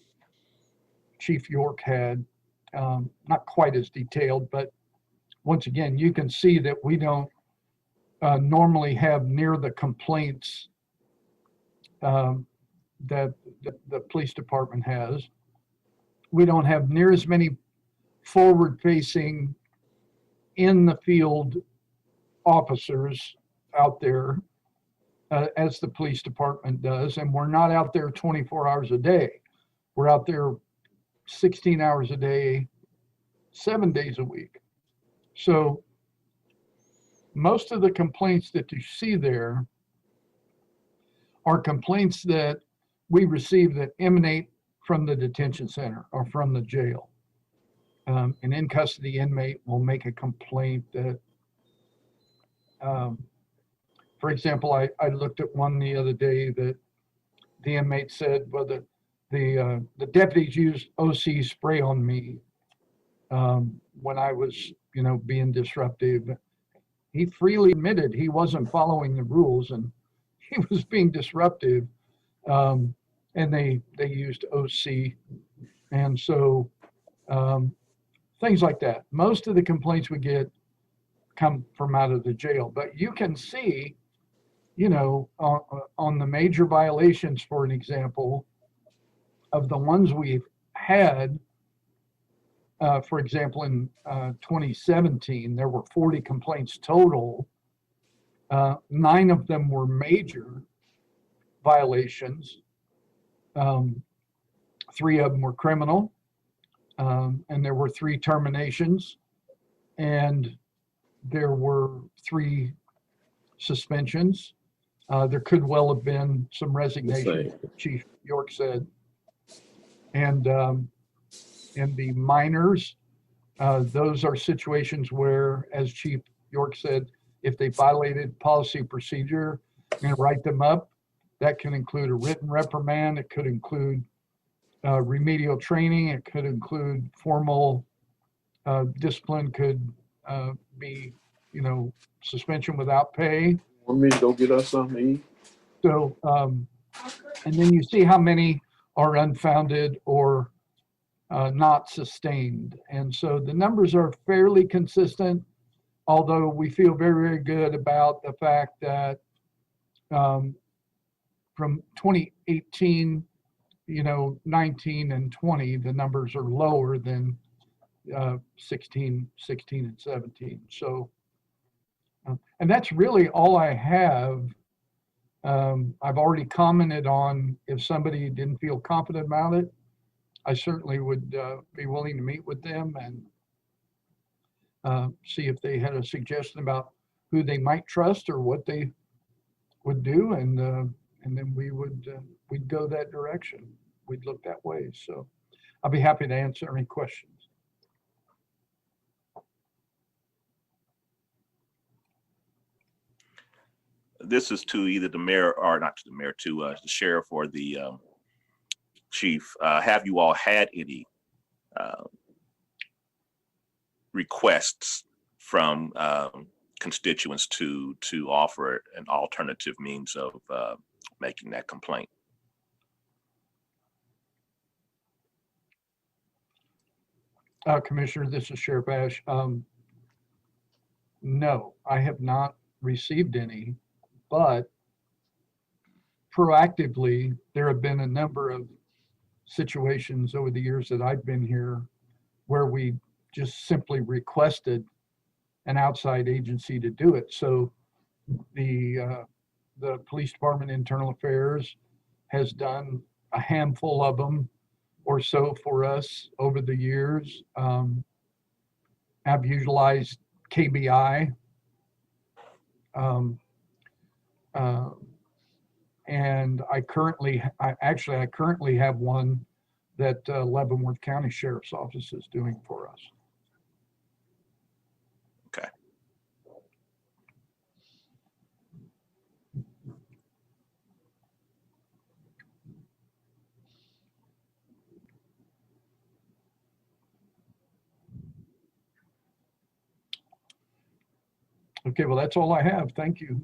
Chief York had, not quite as detailed, but once again, you can see that we don't normally have near the complaints that the police department has. We don't have near as many forward-facing in the field officers out there as the police department does, and we're not out there 24 hours a day. We're out there 16 hours a day, 7 days a week. So most of the complaints that you see there are complaints that we receive that emanate from the detention center or from the jail. An in custody inmate will make a complaint that, for example, I looked at one the other day that the inmate said, well, the deputies used OC spray on me when I was, being disruptive. He freely admitted he wasn't following the rules and he was being disruptive. And they used OC. And so things like that. Most of the complaints we get come from out of the jail, but you can see, on the major violations, for an example, of the ones we've had, for example, in 2017, there were 40 complaints total. 9 of them were major violations. 3 of them were criminal, and there were 3 terminations, and there were 3 suspensions. There could well have been some resignations, Chief York said. And the minors, those are situations where, as Chief York said, if they violated policy procedure, you're going to write them up. That can include a written reprimand. It could include remedial training. It could include formal discipline. Could be, suspension without pay. Want me to go get us something to eat? So, and then you see how many are unfounded or not sustained. And so the numbers are fairly consistent, although we feel very, very good about the fact that from 2018, 19 and 20, the numbers are lower than 16 and 17. So, and that's really all I have. I've already commented on if somebody didn't feel confident about it, I certainly would be willing to meet with them and see if they had a suggestion about who they might trust or what they would do, and then we'd go that direction. We'd look that way. So I'll be happy to answer any questions. This is to either the mayor or not to the mayor, to the sheriff or the chief. Have you all had any requests from constituents to offer an alternative means of making that complaint? Commissioner, this is Sheriff Ash. No, I have not received any, but proactively, there have been a number of situations over the years that I've been here where we just simply requested an outside agency to do it. So the police department, internal affairs, has done a handful of them or so for us over the years. I've utilized KBI. And I currently have one that Leavenworth County Sheriff's Office is doing for us. Okay. Okay, well, that's all I have. Thank you.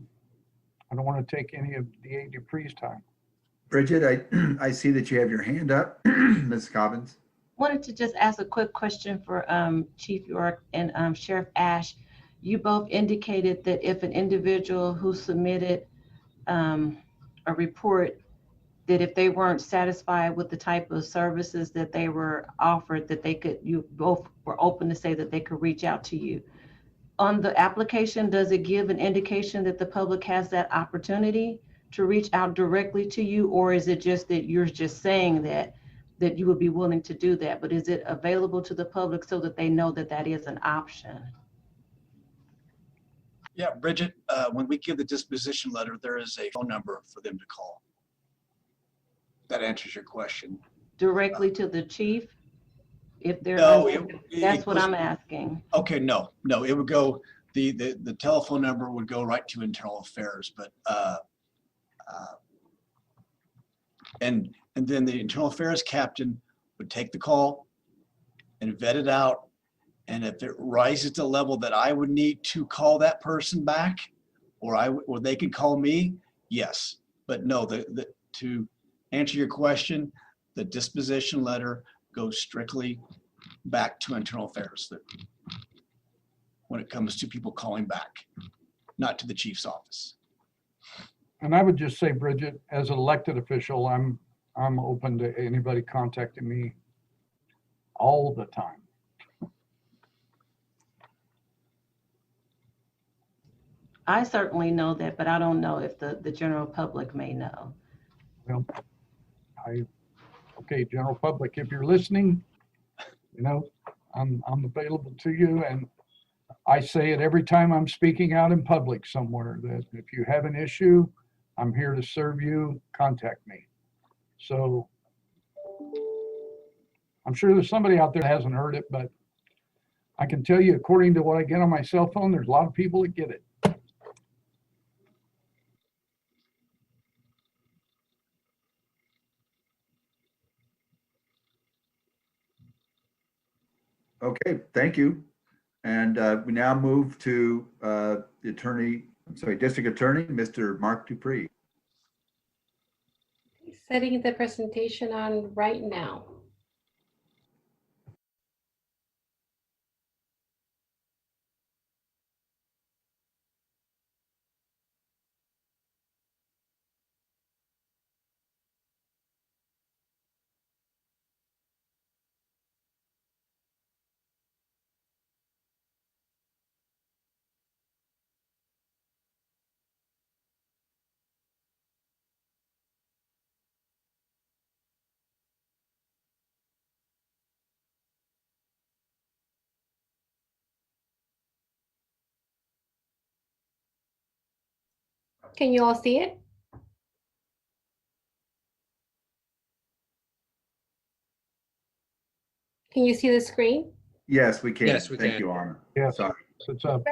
I don't want to take any of DA Dupree's time. Bridget, I see that you have your hand up, Ms. Cobbins. Wanted to just ask a quick question for Chief York and Sheriff Ash. You both indicated that if an individual who submitted a report, that if they weren't satisfied with the type of services that they were offered, that you both were open to say that they could reach out to you. On the application, does it give an indication that the public has that opportunity to reach out directly to you, or is it just that you're just saying that you would be willing to do that, but is it available to the public so that they know that that is an option? Yeah, Bridget, when we give the disposition letter, there is a phone number for them to call. That answers your question. Directly to the chief? If they're, No, that's what I'm asking. Okay, no, it would go, the telephone number would go right to internal affairs, but and then the internal affairs captain would take the call and vet it out. And if it rises to the level that I would need to call that person back, or they could call me, yes. But no, to answer your question, the disposition letter goes strictly back to internal affairs when it comes to people calling back, not to the chief's office. And I would just say, Bridget, as an elected official, I'm I'm open to anybody contacting me all the time. I certainly know that, but I don't know if the general public may know. Well, okay, general public, if you're listening, you know, I'm available to you, and I say it every time I'm speaking out in public somewhere, that if you have an issue, I'm here to serve you, contact me. So I'm sure there's somebody out there that hasn't heard it, but I can tell you, according to what I get on my cell phone, there's a lot of people that get it. Okay, thank you. And we now move to District Attorney, Mr. Mark Dupree. Setting the presentation on right now. Can you all see it? Can you see the screen? Yes, we can. Yes, we Thank can. you, Anna. Yes, Sorry. it's up.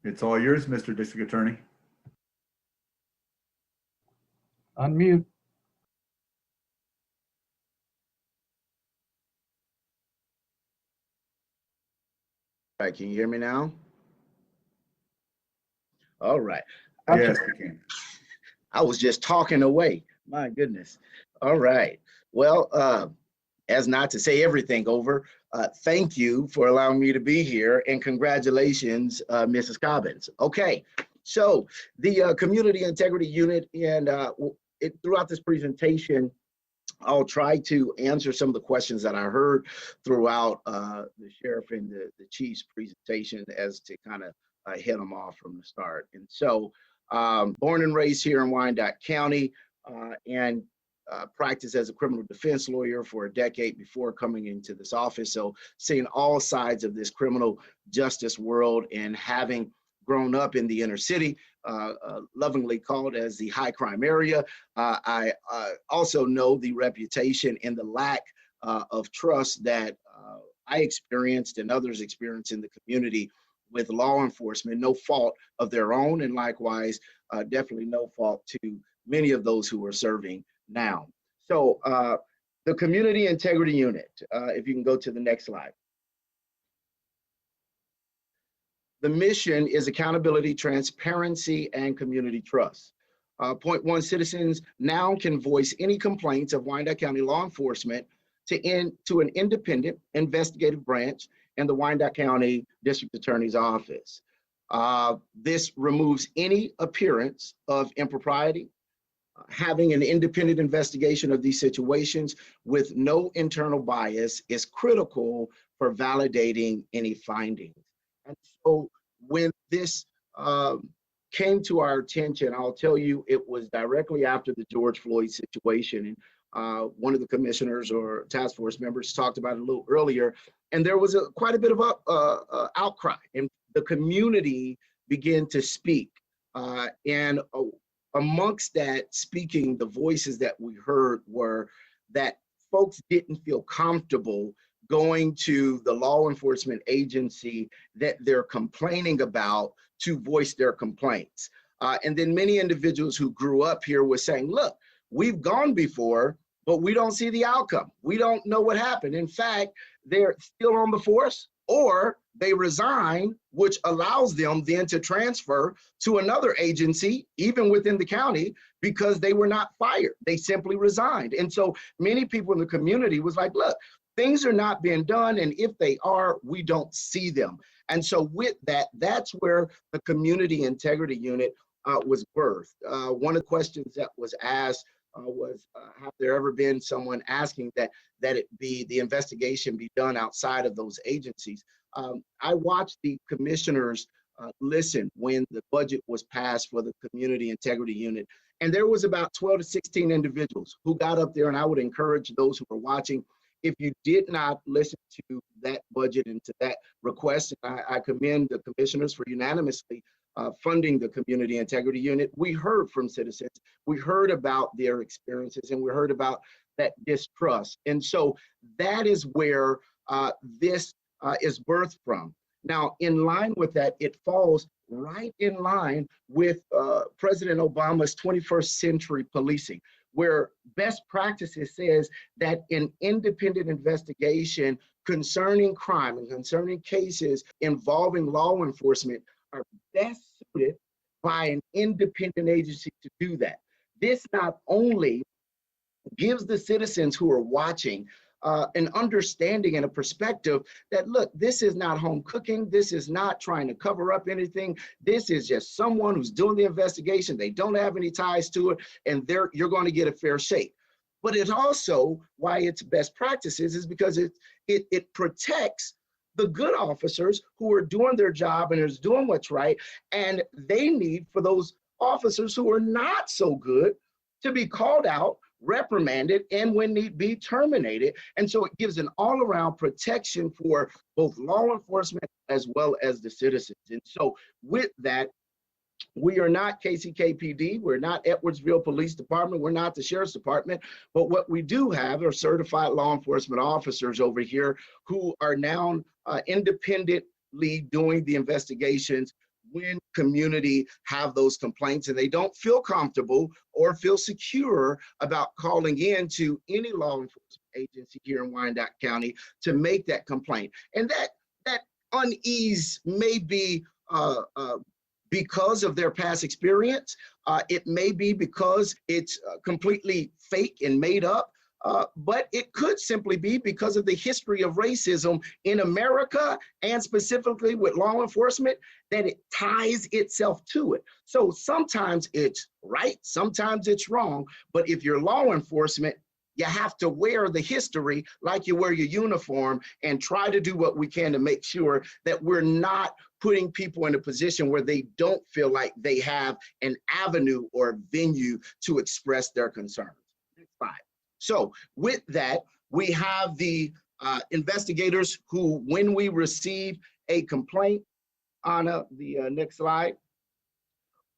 It's all yours, Mr. District Attorney. Unmute. All right, can you hear me now? All right. Yes, we can. I was just talking away. My goodness. All right. Well, as not to say everything over, thank you for allowing me to be here, and congratulations, Mrs. Cobbins. Okay, so the Community Integrity Unit, and throughout this presentation, I'll try to answer some of the questions that I heard throughout the sheriff and the chief's presentation, as to kind of head them off from the start. And so, born and raised here in Wyandotte County, and practiced as a criminal defense lawyer for a decade before coming into this office. So seeing all sides of this criminal justice world, and having grown up in the inner city, lovingly called as the high crime area, I also know the reputation and the lack of trust that I experienced and others experience in the community with law enforcement, no fault of their own, and likewise, definitely no fault to many of those who are serving now. So the Community Integrity Unit, if you can go to the next slide. The mission is accountability, transparency, and community trust. Point one, citizens now can voice any complaints of Wyandotte County law enforcement to an independent investigative branch and the Wyandotte County District Attorney's Office. This removes any appearance of impropriety. Having an independent investigation of these situations with no internal bias is critical for validating any findings. And so when this came to our attention, I'll tell you, it was directly after the George Floyd situation. And one of the commissioners or task force members talked about it a little earlier, and there was quite a bit of outcry, and the community began to speak. And amongst that speaking, the voices that we heard were that folks didn't feel comfortable going to the law enforcement agency that they're complaining about to voice their complaints. And then many individuals who grew up here were saying, look, we've gone before, but we don't see the outcome. We don't know what happened. In fact, they're still on the force, or they resign, which allows them then to transfer to another agency, even within the county, because they were not fired. They simply resigned. And so many people in the community was like, look, things are not being done, and if they are, we don't see them. And so with that, that's where the Community Integrity Unit was birthed. One of the questions that was asked was, have there ever been someone asking that the investigation be done outside of those agencies? I watched the commissioners listen when the budget was passed for the Community Integrity Unit. And there was about 12 to 16 individuals who got up there, and I would encourage those who are watching, if you did not listen to that budget and to that request, I commend the commissioners for unanimously funding the Community Integrity Unit. We heard from citizens, we heard about their experiences, and we heard about that distrust. And so that is where this is birthed from. Now, in line with that, it falls right in line with President Obama's 21st century policing, where best practices says that an independent investigation concerning crime and concerning cases involving law enforcement are best suited by an independent agency to do that. This not only gives the citizens who are watching an understanding and a perspective that, look, this is not home cooking. This is not trying to cover up anything. This is just someone who's doing the investigation. They don't have any ties to it, and you're going to get a fair shake. But it also, why it's best practices, is because it protects the good officers who are doing their job and is doing what's right. And they need for those officers who are not so good to be called out, reprimanded, and when need be, terminated. And so it gives an all-around protection for both law enforcement as well as the citizens. And so with that, we are not KCKPD, we're not Edwardsville Police Department, we're not the Sheriff's Department, but what we do have are certified law enforcement officers over here who are now independently doing the investigations when community have those complaints and they don't feel comfortable or feel secure about calling in to any law enforcement agency here in Wyandotte County to make that complaint. And that unease may be because of their past experience. It may be because it's completely fake and made up. But it could simply be because of the history of racism in America and specifically with law enforcement, that it ties itself to it. So sometimes it's right, sometimes it's wrong, but if you're law enforcement, you have to wear the history like you wear your uniform and try to do what we can to make sure that we're not putting people in a position where they don't feel like they have an avenue or venue to express their concerns. Next slide. So with that, we have the investigators who, when we receive a complaint, Anna, the next slide.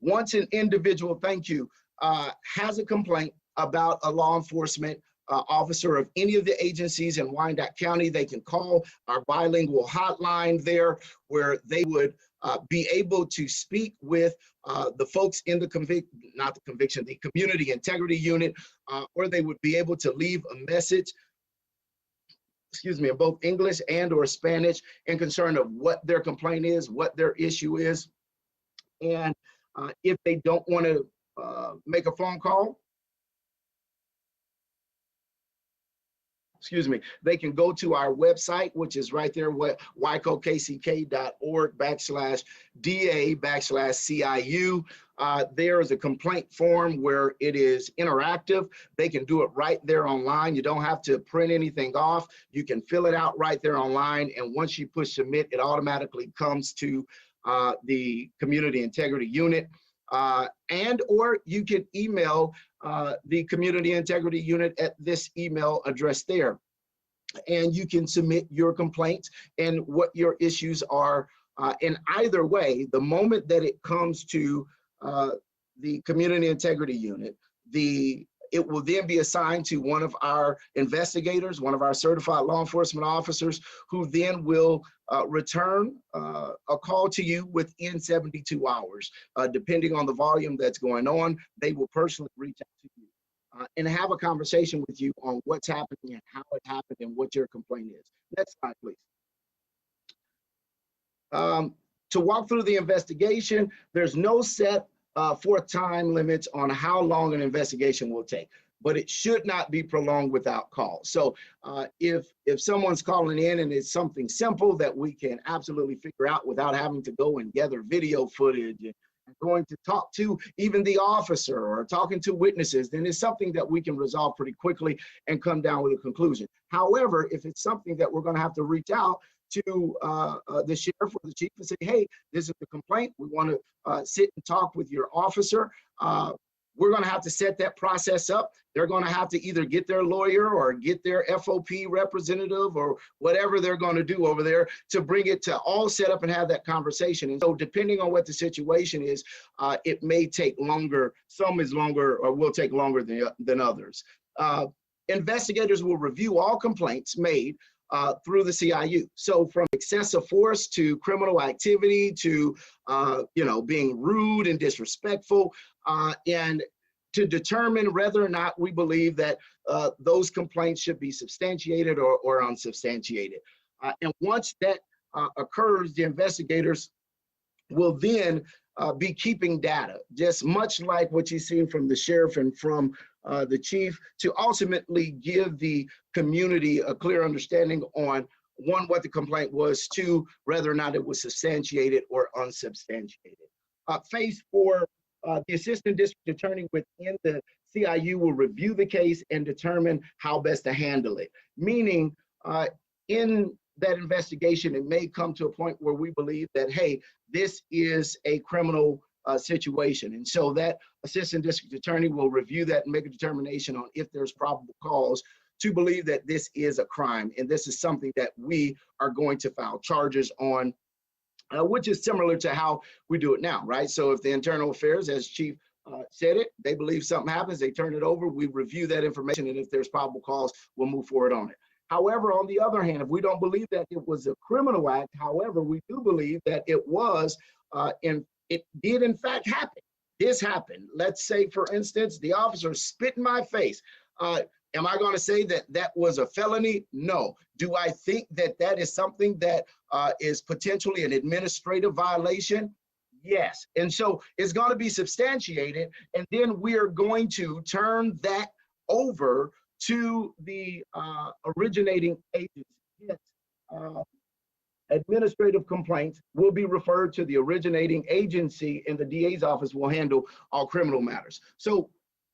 Once an individual, thank you, has a complaint about a law enforcement officer of any of the agencies in Wyandotte County, they can call our bilingual hotline there, where they would be able to speak with the folks in the the Community Integrity Unit, or they would be able to leave a message, in both English and or Spanish in concern of what their complaint is, what their issue is. And if they don't want to make a phone call, they can go to our website, which is right there, wicokck.org/DA/CIU. There is a complaint form where it is interactive. They can do it right there online. You don't have to print anything off. You can fill it out right there online. And once you push submit, it automatically comes to the Community Integrity Unit. And or you can email the Community Integrity Unit at this email address there. And you can submit your complaints and what your issues are. In either way, the moment that it comes to the Community Integrity Unit, it will then be assigned to one of our investigators, one of our certified law enforcement officers, who then will return a call to you within 72 hours. Depending on the volume that's going on, they will personally reach out to you and have a conversation with you on what's happening and how it happened and what your complaint is. Next slide, please. To walk through the investigation, there's no set for time limits on how long an investigation will take. but it should not be prolonged without cause. So if someone's calling in and it's something simple that we can absolutely figure out without having to go and gather video footage and going to talk to even the officer or talking to witnesses, then it's something that we can resolve pretty quickly and come down with a conclusion. However, if it's something that we're going to have to reach out to the sheriff or the chief and say, hey, this is the complaint, we want to sit and talk with your officer, we're going to have to set that process up. They're going to have to either get their lawyer or get their FOP representative or whatever they're going to do over there to bring it to all set up and have that conversation. And so depending on what the situation is, it may take longer. Some is longer or will take longer than others. Investigators will review all complaints made through the CIU. So from excessive force to criminal activity to being rude and disrespectful, and to determine whether or not we believe that those complaints should be substantiated or unsubstantiated. And once that occurs, the investigators will then be keeping data, just much like what you've seen from the sheriff and from the chief, to ultimately give the community a clear understanding on, one, what the complaint was, two, whether or not it was substantiated or unsubstantiated. Phase 4, the assistant district attorney within the CIU will review the case and determine how best to handle it. Meaning, in that investigation, it may come to a point where we believe that, hey, this is a criminal situation. And so that assistant district attorney will review that and make a determination on if there's probable cause to believe that this is a crime. And this is something that we are going to file charges on, which is similar to how we do it now, right? So if the internal affairs, as chief said it, they believe something happens, they turn it over, we review that information, and if there's probable cause, we'll move forward on it. However, on the other hand, if we don't believe that it was a criminal act, however, we do believe that it was, and it did in fact happen. This happened. Let's say, for instance, the officer spit in my face. Am I going to say that that was a felony? No. Do I think that that is something that is potentially an administrative violation? Yes. And so it's going to be substantiated, and then we are going to turn that over to the originating agency. Yes. Administrative complaints will be referred to the originating agency, and the DA's office will handle all criminal matters. So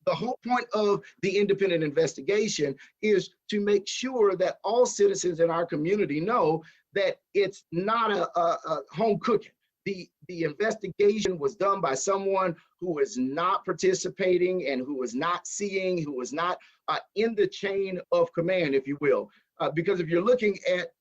the whole point of the independent investigation is to make sure that all citizens in our community know that it's not a home cooking. The investigation was done by someone who is not participating and who is not seeing, who is not in the chain of command, if you will. Because if you're looking at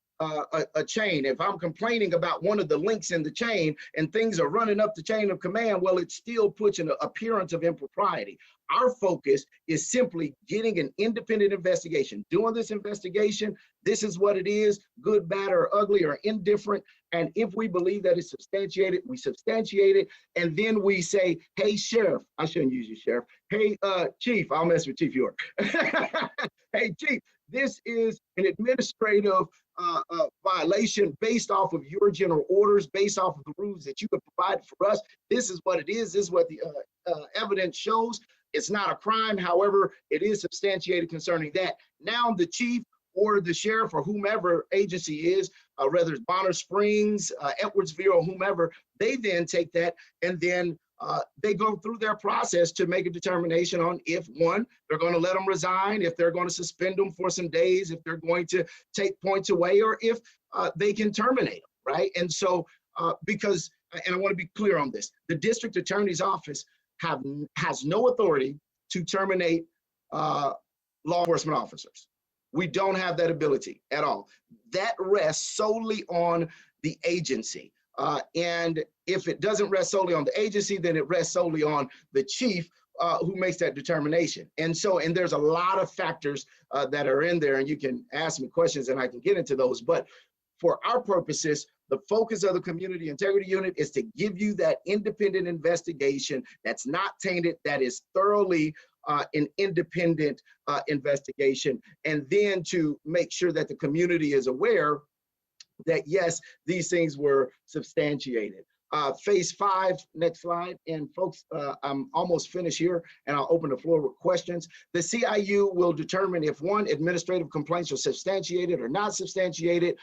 a chain, if I'm complaining about one of the links in the chain and things are running up the chain of command, well, it still puts an appearance of impropriety. Our focus is simply getting an independent investigation, doing this investigation. This is what it is, good, bad, or ugly, or indifferent. And if we believe that it's substantiated, we substantiate it. And then we say, hey, sheriff, I shouldn't use you, sheriff. Hey, chief, I'll mess with Chief York. Hey, chief, this is an administrative violation based off of your general orders, based off of the rules that you have provided for us. This is what it is. This is what the evidence shows. It's not a crime. However, it is substantiated concerning that. Now the chief or the sheriff or whomever agency is, whether it's Bonner Springs, Edwardsville, or whomever, they then take that and then they go through their process to make a determination on if, one, they're going to let them resign, if they're going to suspend them for some days, if they're going to take points away, or if they can terminate them, right? And so, because, and I want to be clear on this, the district attorney's office has no authority to terminate law enforcement officers. We don't have that ability at all. That rests solely on the agency. And if it doesn't rest solely on the agency, then it rests solely on the chief who makes that determination. And so, and there's a lot of factors that are in there, and you can ask me questions and I can get into those. But for our purposes, the focus of the Community Integrity Unit is to give you that independent investigation that's not tainted, that is thoroughly an independent investigation, and then to make sure that the community is aware that, yes, these things were substantiated. Phase 5, next slide. And folks, I'm almost finished here, and I'll open the floor with questions. The CIU will determine if one, administrative complaints are substantiated or not substantiated,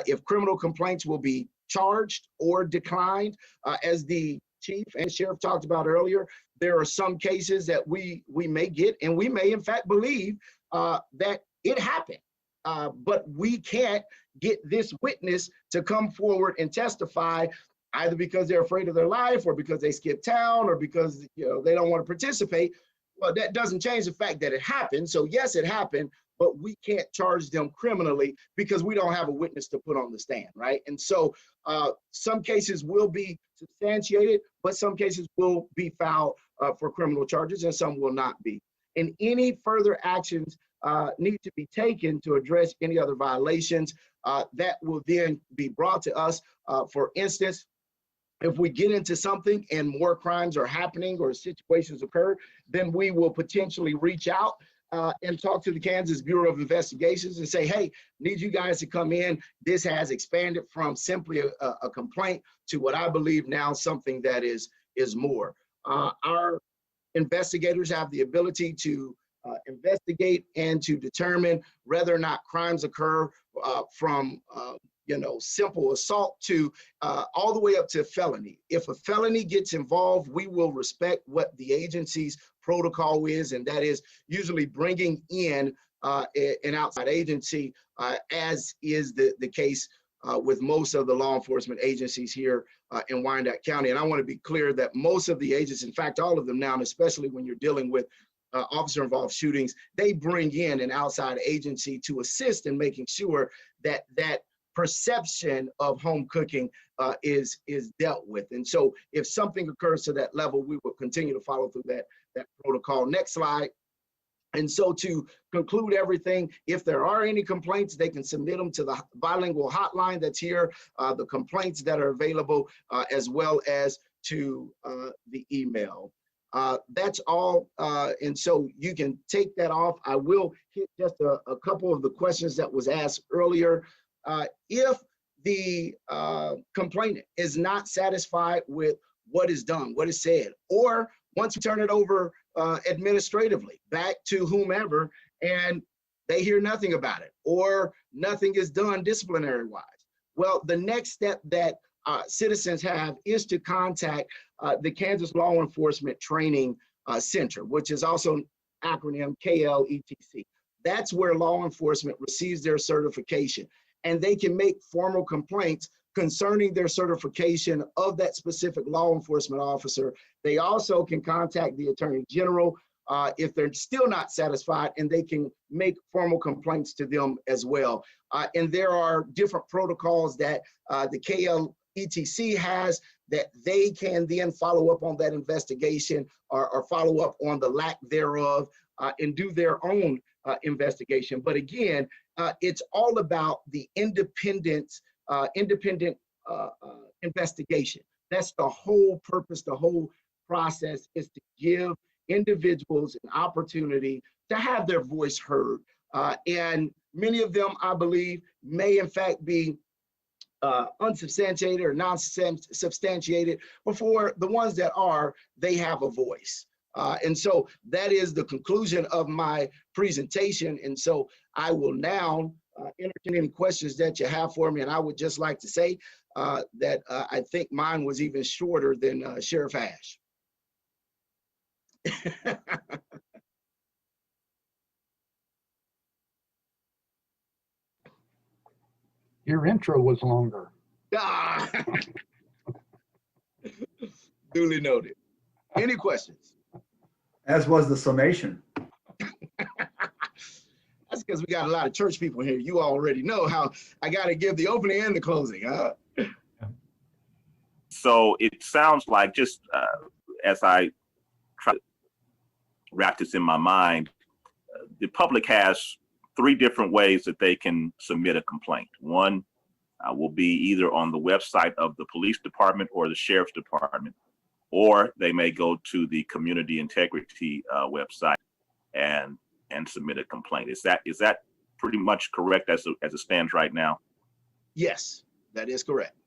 if criminal complaints will be charged or declined. As the chief and sheriff talked about earlier, there are some cases that we may get, and we may in fact believe that it happened. But we can't get this witness to come forward and testify, either because they're afraid of their life, or because they skipped town, or because they don't want to participate. Well, that doesn't change the fact that it happened. So yes, it happened, but we can't charge them criminally because we don't have a witness to put on the stand, right? And so some cases will be substantiated, but some cases will be filed for criminal charges, and some will not be. And any further actions need to be taken to address any other violations that will then be brought to us. For instance, if we get into something and more crimes are happening or situations occur, then we will potentially reach out and talk to the Kansas Bureau of Investigations and say, hey, need you guys to come in. This has expanded from simply a complaint to what I believe now something that is more. Our investigators have the ability to investigate and to determine whether or not crimes occur from simple assault to all the way up to felony. If a felony gets involved, we will respect what the agency's protocol is, and that is usually bringing in an outside agency, as is the case with most of the law enforcement agencies here in Wyandotte County. And I want to be clear that most of the agencies, in fact, all of them now, and especially when you're dealing with officer-involved shootings, they bring in an outside agency to assist in making sure that that perception of home cooking is dealt with. And so if something occurs to that level, we will continue to follow through that protocol. Next slide. And so to conclude everything, if there are any complaints, they can submit them to the bilingual hotline that's here, the complaints that are available, as well as to the email. That's all. And so you can take that off. I will hit just a couple of the questions that was asked earlier. If the complainant is not satisfied with what is done, what is said, or once we turn it over administratively back to whomever and they hear nothing about it, or nothing is done disciplinary wise, well, the next step that citizens have is to contact the Kansas Law Enforcement Training Center, which is also acronym KLETC. That's where law enforcement receives their certification, and they can make formal complaints concerning their certification of that specific law enforcement officer. They also can contact the Attorney General if they're still not satisfied, and they can make formal complaints to them as well. And there are different protocols that the KLETC has that they can then follow up on that investigation or follow up on the lack thereof and do their own investigation. But again, it's all about the independent investigation. That's the whole purpose, the whole process is to give individuals an opportunity to have their voice heard. And many of them, I believe, may in fact be unsubstantiated or non-substantiated, but for the ones that are, they have a voice. And so that is the conclusion of my presentation. And so I will now entertain any questions that you have for me. And I would just like to say that I think mine was even shorter than Sheriff Ash. Your intro was longer. Duly noted. Any questions? As was the summation. That's because we got a lot of church people here. You already know how I got to give the opening and the closing. So it sounds like, just as I try to wrap this in my mind, the public has three different ways that they can submit a complaint. One will be either on the website of the police department or the sheriff's department, or they may go to the community integrity website and submit a complaint. Is that pretty much correct as it stands right now? Yes, that is correct.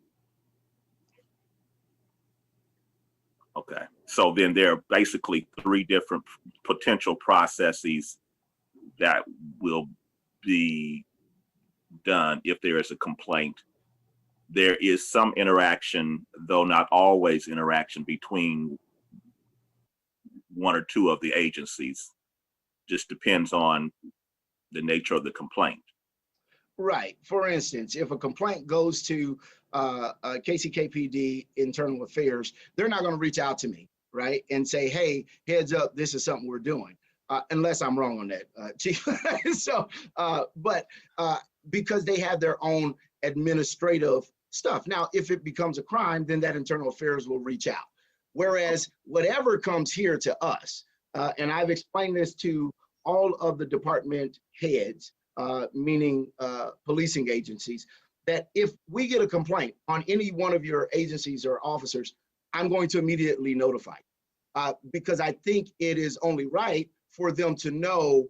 Okay, so then there are basically 3 different potential processes that will be done if there is a complaint. There is some interaction, though not always interaction, between 1 or 2 of the agencies. Just depends on the nature of the complaint. Right. For instance, if a complaint goes to KCKPD Internal Affairs, they're not going to reach out to me, right, and say, hey, heads up, this is something we're doing, unless I'm wrong on that, Chief. So, because they have their own administrative stuff. Now, if it becomes a crime, then that Internal Affairs will reach out. Whereas whatever comes here to us, and I've explained this to all of the department heads, meaning policing agencies, that if we get a complaint on any one of your agencies or officers, I'm going to immediately notify because I think it is only right for them to know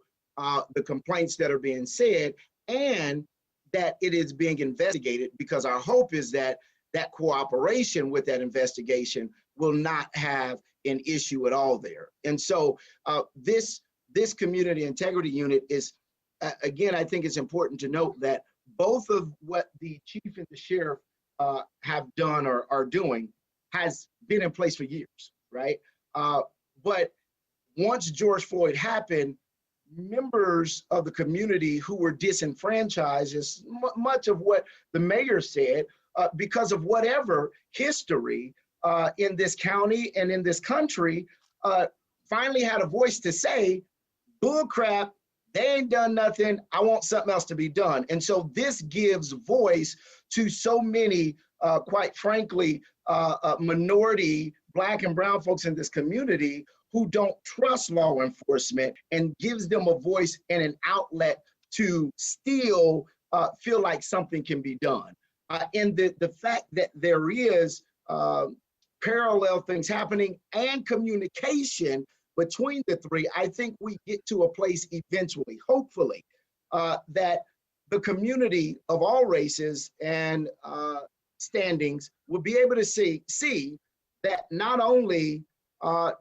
the complaints that are being said and that it is being investigated, because our hope is that that cooperation with that investigation will not have an issue at all there. And so this community integrity unit is, again, I think it's important to note that both of what the chief and the sheriff have done or are doing has been in place for years, right? But once George Floyd happened, members of the community who were disenfranchised is much of what the mayor said, because of whatever history in this county and in this country, finally had a voice to say, bull crap, they ain't done nothing, I want something else to be done. And so this gives voice to so many, quite frankly, minority Black and brown folks in this community who don't trust law enforcement, and gives them a voice and an outlet to still feel like something can be done. And the fact that there is parallel things happening and communication between the 3, I think we get to a place eventually, hopefully, that the community of all races and standings will be able to see that not only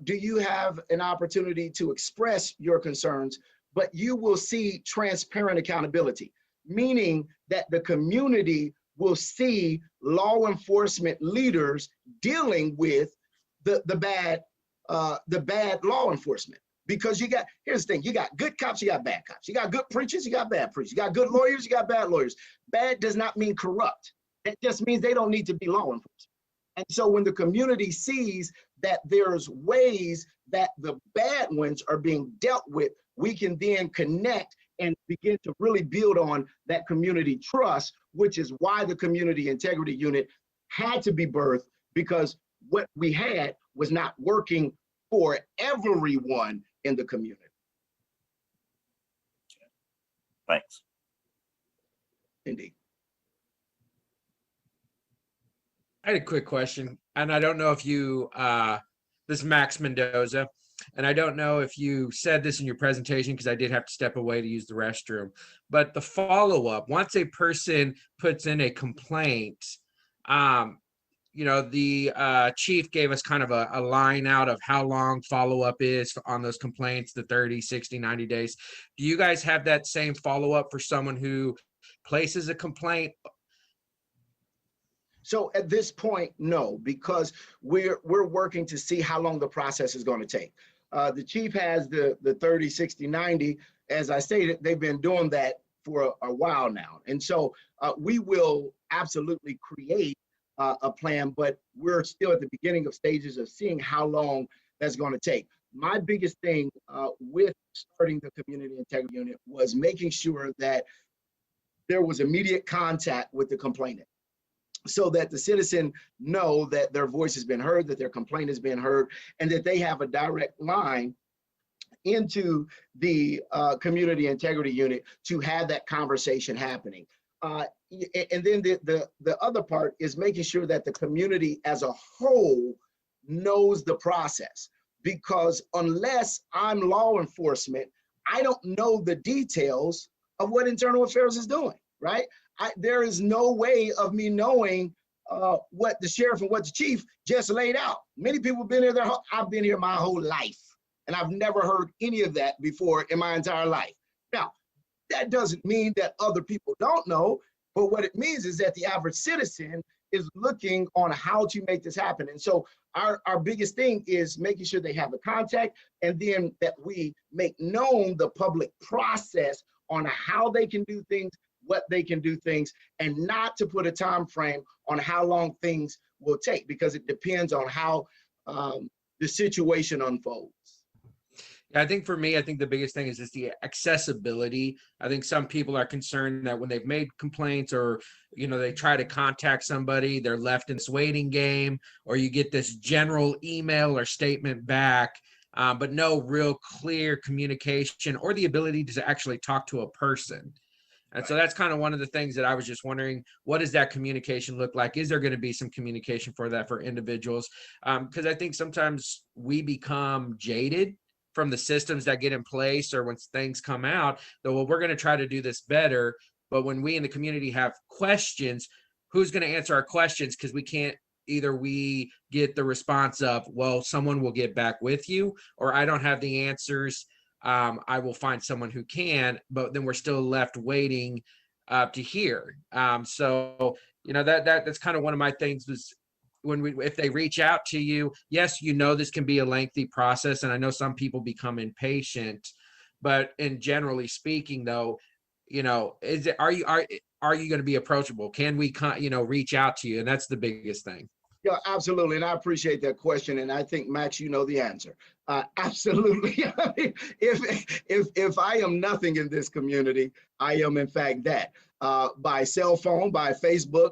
do you have an opportunity to express your concerns, but you will see transparent accountability, meaning that the community will see law enforcement leaders dealing with the bad law enforcement. Because here's the thing, you got good cops, you got bad cops. You got good preachers, you got bad preachers. You got good lawyers, you got bad lawyers. Bad does not mean corrupt. That just means they don't need to be law enforcement. And so when the community sees that there's ways that the bad ones are being dealt with, we can then connect and begin to really build on that community trust, which is why the community integrity unit had to be birthed, because what we had was not working for everyone in the community. Thanks. Indeed. I had a quick question, and I don't know if you, this is Max Mendoza, and I don't know if you said this in your presentation because I did have to step away to use the restroom, but the follow-up, once a person puts in a complaint, you know, the chief gave us kind of a line out of how long follow-up is on those complaints, the 30, 60, 90 days. Do you guys have that same follow-up for someone who places a complaint? So at this point, no, because we're working to see how long the process is going to take. The chief has the 30, 60, 90. As I stated, they've been doing that for a while now. And so we will absolutely create a plan, but we're still at the beginning of stages of seeing how long that's going to take. My biggest thing with starting the community integrity unit was making sure that there was immediate contact with the complainant, so that the citizen know that their voice has been heard, that their complaint has been heard, and that they have a direct line into the community integrity unit to have that conversation happening. And then the other part is making sure that the community as a whole knows the process, because unless I'm law enforcement, I don't know the details of what internal affairs is doing, right? There is no way of me knowing what the sheriff and what the chief just laid out. Many people have been here, I've been here my whole life, and I've never heard any of that before in my entire life. Now, that doesn't mean that other people don't know, but what it means is that the average citizen is looking on how to make this happen. And so our biggest thing is making sure they have the contact, and then that we make known the public process on how they can do things, what they can do things, and not to put a time frame on how long things will take, because it depends on how the situation unfolds. I think for me, I think the biggest thing is just the accessibility. I think some people are concerned that when they've made complaints, or, you know, they try to contact somebody, they're left in this waiting game, or you get this general email or statement back, but no real clear communication or the ability to actually talk to a person. And so that's kind of one of the things that I was just wondering, what does that communication look like? Is there going to be some communication for that for individuals? Because I think sometimes we become jaded from the systems that get in place, or when things come out, that, well, we're going to try to do this better. But when we in the community have questions, who's going to answer our questions? Because we can't, either we get the response of, well, someone will get back with you, or I don't have the answers. I will find someone who can, but then we're still left waiting to hear. So, you know, that's kind of one of my things was, if they reach out to you, yes, you know, this can be a lengthy process, and I know some people become impatient, but in generally speaking, though, you know, are you going to be approachable? Can we, you know, reach out to you? And that's the biggest thing. Yeah, absolutely. And I appreciate that question. And I think, Max, you know the answer. Absolutely. I mean, if I am nothing in this community, I am in fact that. By cell phone, by Facebook,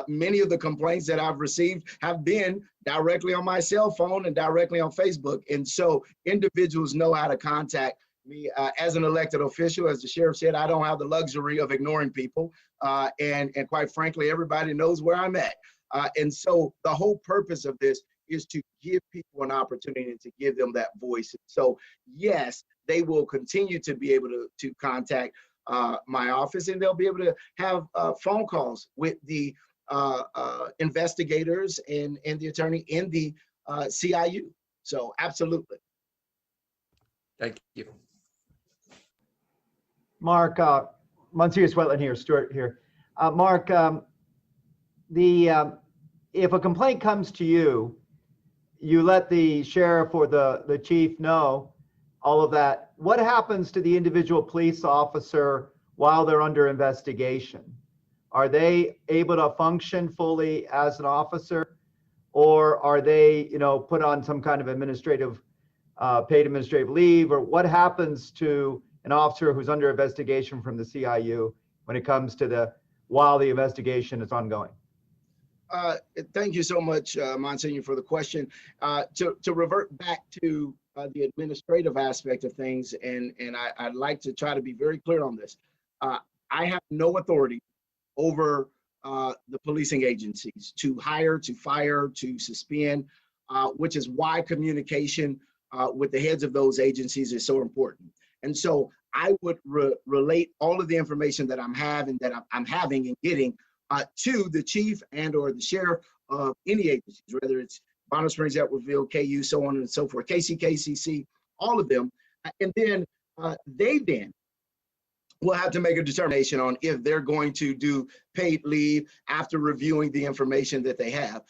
many of the complaints that I've received have been directly on my cell phone and directly on Facebook. And so individuals know how to contact me. As an elected official, as the sheriff said, I don't have the luxury of ignoring people. And quite frankly, everybody knows where I'm at. And so the whole purpose of this is to give people an opportunity and to give them that voice. So yes, they will continue to be able to contact my office, and they'll be able to have phone calls with the investigators and the attorney in the CIU. So absolutely. Thank you. Mark, Monsieur Swetland here, Stuart here. Mark, if a complaint comes to you, you let the sheriff or the chief know all of that. What happens to the individual police officer while they're under investigation? Are they able to function fully as an officer, or are they, you know, put on some kind of administrative, paid administrative leave? Or what happens to an officer who's under investigation from the CIU when it comes to while the investigation is ongoing? Thank you so much, Monsignor, for the question. To revert back to the administrative aspect of things, and I'd like to try to be very clear on this. I have no authority over the policing agencies to hire, to fire, to suspend, which is why communication with the heads of those agencies is so important. And so I would relate all of the information that I'm having and getting to the chief and or the sheriff of any agencies, whether it's Bonner Springs, Edwardsville, KU, so on and so forth, KC, KCC, all of them. And then they then will have to make a determination on if they're going to do paid leave after reviewing the information that they have.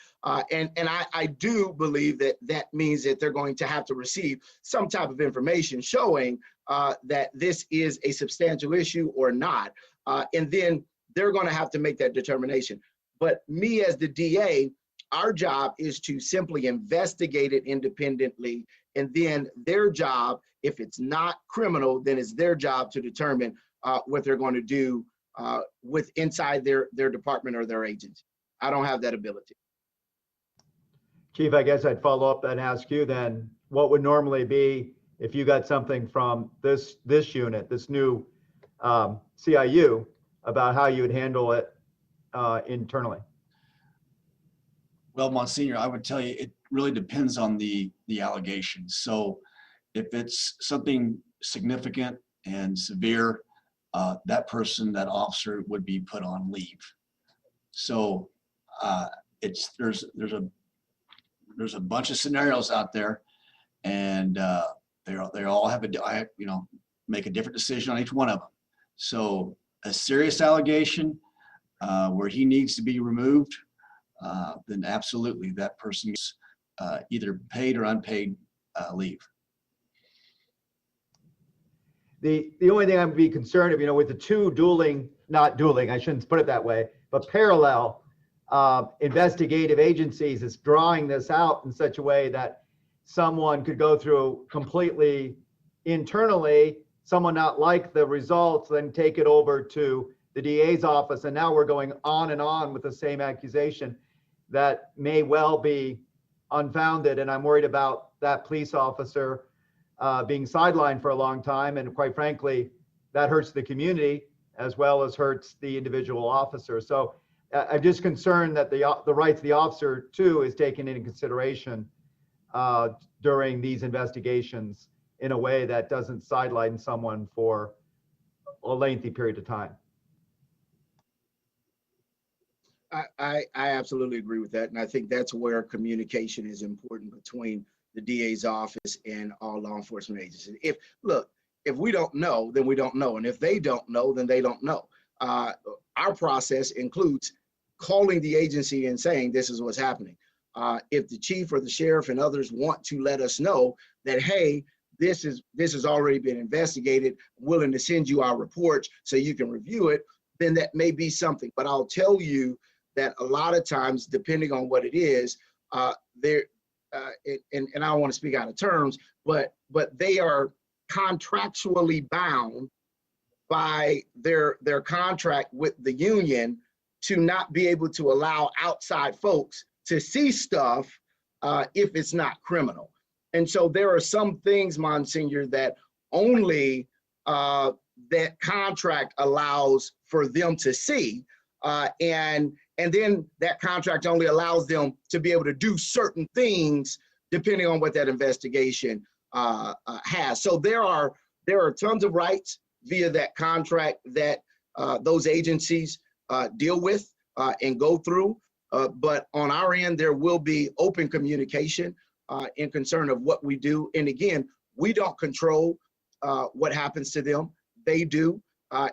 And I do believe that means that they're going to have to receive some type of information showing that this is a substantial issue or not. And then they're going to have to make that determination. But me as the DA, our job is to simply investigate it independently. And then their job, if it's not criminal, then it's their job to determine what they're going to do with inside their department or their agency. I don't have that ability. Chief, I guess I'd follow up and ask you then, what would normally be if you got something from this unit, this new CIU, about how you would handle it internally? Well, Monsignor, I would tell you, it really depends on the allegations. So if it's something significant and severe, that person, that officer would be put on leave. So there's a bunch of scenarios out there, and they all have make a different decision on each one of them. So a serious allegation where he needs to be removed, then absolutely that person gets either paid or unpaid leave. The only thing I'd be concerned of, with the two not dueling, I shouldn't put it that way, but parallel investigative agencies is drawing this out in such a way that someone could go through completely internally, someone not like the results, then take it over to the DA's office. And now we're going on and on with the same accusation that may well be unfounded. And I'm worried about that police officer being sidelined for a long time. And quite frankly, that hurts the community as well as hurts the individual officer. So I'm just concerned that the rights of the officer too is taken into consideration during these investigations in a way that doesn't sideline someone for a lengthy period of time. I absolutely agree with that. And I think that's where communication is important between the DA's office and all law enforcement agencies. If we don't know, then we don't know. And if they don't know, then they don't know. Our process includes calling the agency and saying, this is what's happening. If the chief or the sheriff and others want to let us know that, hey, this has already been investigated, willing to send you our reports so you can review it, then that may be something. But I'll tell you that a lot of times, depending on what it is, and I don't want to speak out of terms, but they are contractually bound by their contract with the union to not be able to allow outside folks to see stuff if it's not criminal. And so there are some things, Monsignor, that only that contract allows for them to see. And then that contract only allows them to be able to do certain things depending on what that investigation has. So there are tons of rights via that contract that those agencies deal with and go through. But on our end, there will be open communication in concern of what we do. And again, we don't control what happens to them. They do,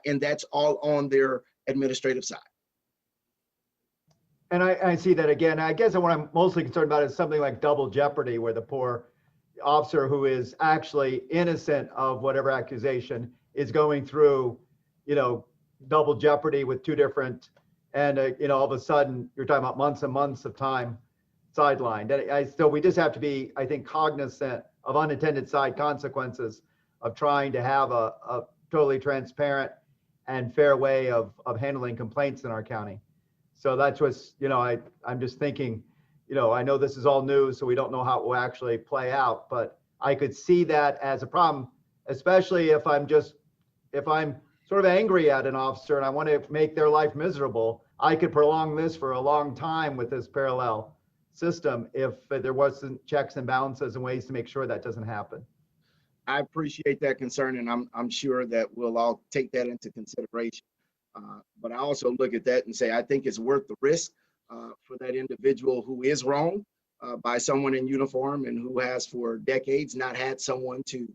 and that's all on their administrative side. And I see that again. I guess what I'm mostly concerned about is something like double jeopardy, where the poor officer who is actually innocent of whatever accusation is going through, double jeopardy with two different, and all of a sudden you're talking about months and months of time sidelined. So we just have to be, I think, cognizant of unintended side consequences of trying to have a totally transparent and fair way of handling complaints in our county. So that's what's, I'm just thinking, I know this is all new, so we don't know how it will actually play out, but I could see that as a problem, especially if I'm sort of angry at an officer and I want to make their life miserable. I could prolong this for a long time with this parallel system if there wasn't checks and balances and ways to make sure that doesn't happen. I appreciate that concern, and I'm sure that we'll all take that into consideration. But I also look at that and say, I think it's worth the risk for that individual who is wronged by someone in uniform and who has for decades not had someone to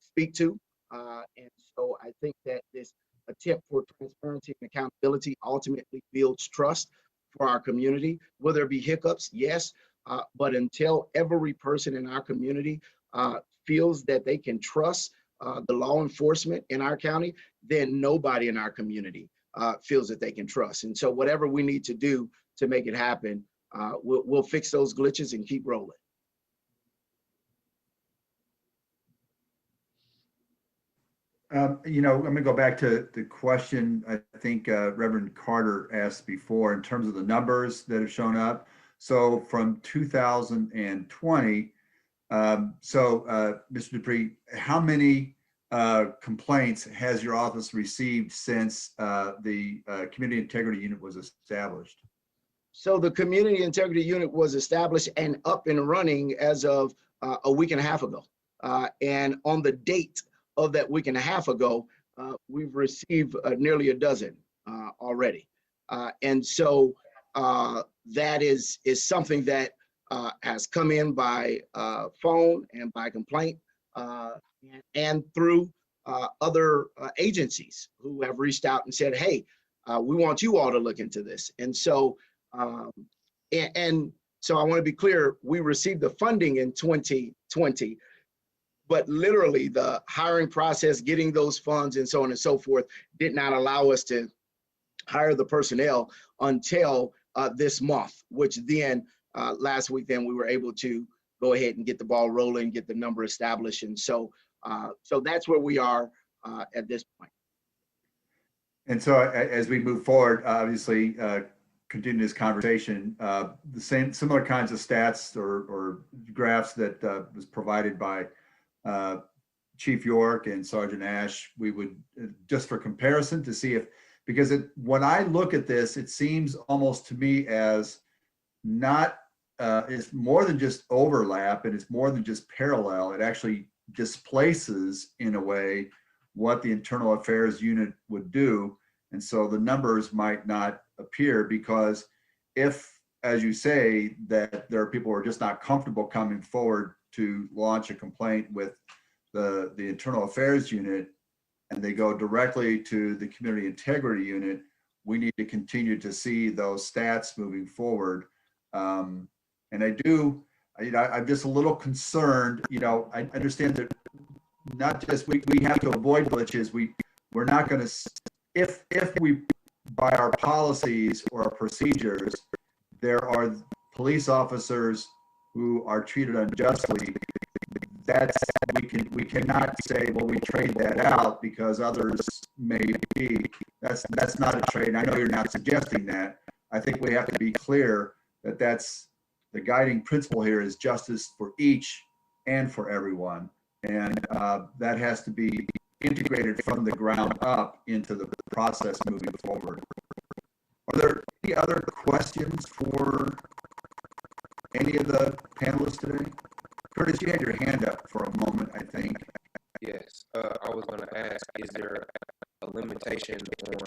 speak to. And so I think that this attempt for transparency and accountability ultimately builds trust for our community. Will there be hiccups? Yes. But until every person in our community feels that they can trust the law enforcement in our county, then nobody in our community feels that they can trust. And so whatever we need to do to make it happen, we'll fix those glitches and keep rolling. I'm going to go back to the question I think Reverend Carter asked before in terms of the numbers that have shown up. So from 2020, Mr. Dupree, how many complaints has your office received since the Community Integrity Unit was established? So the Community Integrity Unit was established and up and running as of a week and a half ago. And on the date of that week and a half ago, we've received nearly a dozen already. And so that is something that has come in by phone and by complaint and through other agencies who have reached out and said, hey, we want you all to look into this. And so, so I want to be clear, we received the funding in 2020, but literally the hiring process, getting those funds and so on and so forth, did not allow us to hire the personnel until this month, which then last week, then we were able to go ahead and get the ball rolling, get the number established. And so, so that's where we are at this point. And so as we move forward, obviously, continue this conversation, the similar kinds of stats or graphs that was provided by Chief York and Sergeant Ash, we would, just for comparison to see if, because when I look at this, it seems almost to me as not, it's more than just overlap and it's more than just parallel. It actually displaces in a way what the internal affairs unit would do. And so the numbers might not appear, because if, as you say, that there are people who are just not comfortable coming forward to launch a complaint with the internal affairs unit, and they go directly to the community integrity unit, we need to continue to see those stats moving forward. And I do, I'm just a little concerned, I understand that not just, we have to avoid glitches. We're not going to, if we, by our policies or our procedures, there are police officers who are treated unjustly, that's, we cannot say, well, we trade that out because others may be. That's not a trade. I know you're not suggesting that. I think we have to be clear that that's the guiding principle here, is justice for each and for everyone. And that has to be integrated from the ground up into the process moving forward. Are there any other questions for any of the panelists today? Curtis, you had your hand up for a moment, I think. Yes, I was going to ask, is there a limitation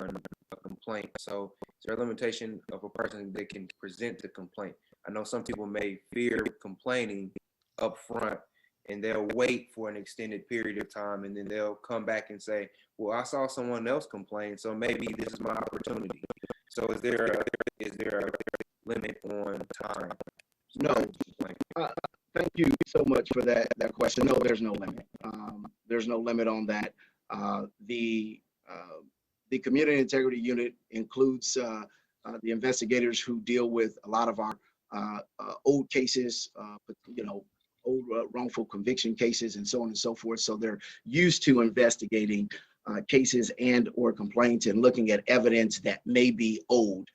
on a complaint? So is there a limitation of a person that can present the complaint? I know some people may fear complaining up front, and they'll wait for an extended period of time, and then they'll come back and say, well, I saw someone else complain, so maybe this is my opportunity. So is there a limit on time? No. Thank you so much for that question. No, there's no limit. There's no limit on that. The community integrity unit includes the investigators who deal with a lot of our old cases, old wrongful conviction cases and so on and so forth. So they're used to investigating cases and or complaints and looking at evidence that may be old.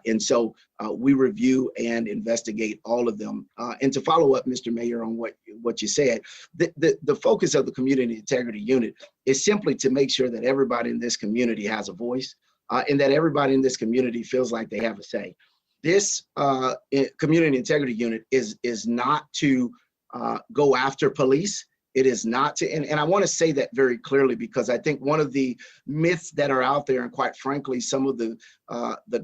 And so we review and investigate all of them. And to follow up, Mr. Mayor, on what you said, the focus of the community integrity unit is simply to make sure that everybody in this community has a voice and that everybody in this community feels like they have a say. This community integrity unit is not to go after police. It is not to, and I want to say that very clearly, because I think one of the myths that are out there, and quite frankly, some of the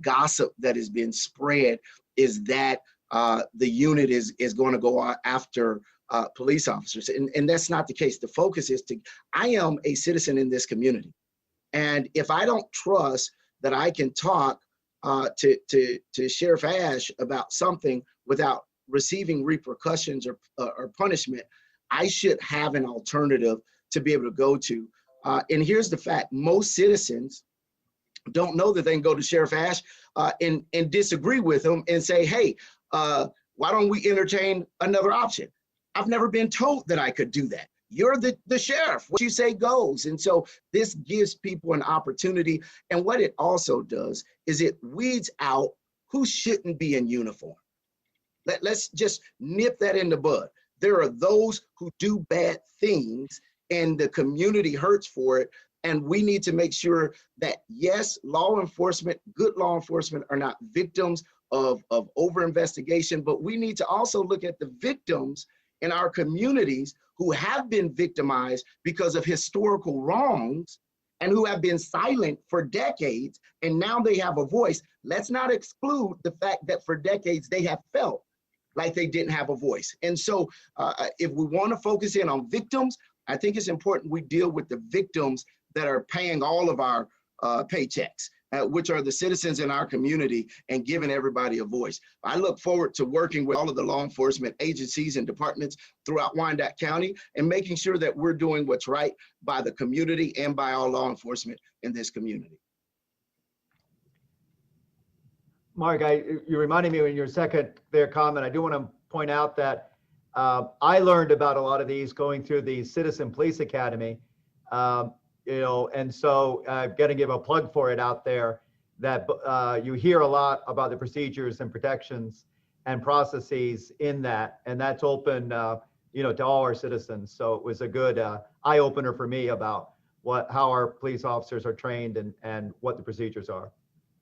gossip that has been spread, is that the unit is going to go after police officers, and that's not the case. The focus is I am a citizen in this community, and if I don't trust that I can talk to Sheriff Ash about something without receiving repercussions or punishment, I should have an alternative to be able to go to. And here's the fact: most citizens don't know that they can go to Sheriff Ash and disagree with him and say, hey, why don't we entertain another option? I've never been told that I could do that. You're the sheriff. What you say goes. And so this gives people an opportunity. And what it also does is it weeds out who shouldn't be in uniform. Let's just nip that in the bud. There are those who do bad things and the community hurts for it. And we need to make sure that, yes, law enforcement, good law enforcement, are not victims of over investigation, but we need to also look at the victims in our communities who have been victimized because of historical wrongs and who have been silent for decades, and now they have a voice. Let's not exclude the fact that for decades they have felt like they didn't have a voice. And so if we want to focus in on victims, I think it's important we deal with the victims that are paying all of our paychecks, which are the citizens in our community, and giving everybody a voice. I look forward to working with all of the law enforcement agencies and departments throughout Wyandotte County and making sure that we're doing what's right by the community and by all law enforcement in this community. Mark, you reminded me in your second there comment, I do want to point out that I learned about a lot of these going through the Citizen Police Academy, and so got to give a plug for it out there, that you hear a lot about the procedures and protections and processes in that, and that's open, to all our citizens. So it was a good eye opener for me about how our police officers are trained and what the procedures are.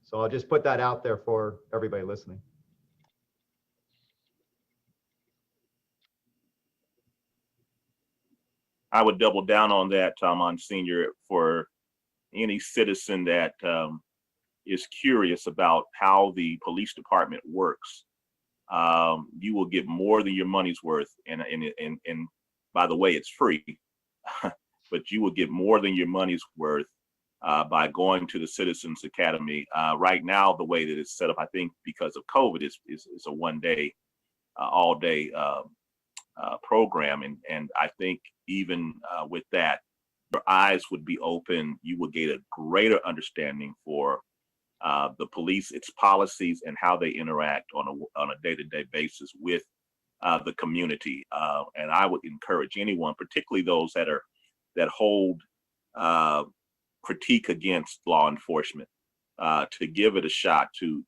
So I'll just put that out there for everybody listening. I would double down on that, Monsignor, for any citizen that is curious about how the police department works. You will get more than your money's worth, and by the way, it's free, but you will get more than your money's worth by going to the Citizens Academy. Right now, the way that it's set up, I think because of COVID, is a one-day, all-day program, and I think even with that, your eyes would be open. You would get a greater understanding for the police, its policies, and how they interact on a day-to-day basis with the community. And I would encourage anyone, particularly those that hold critique against law enforcement, to give it a shot, to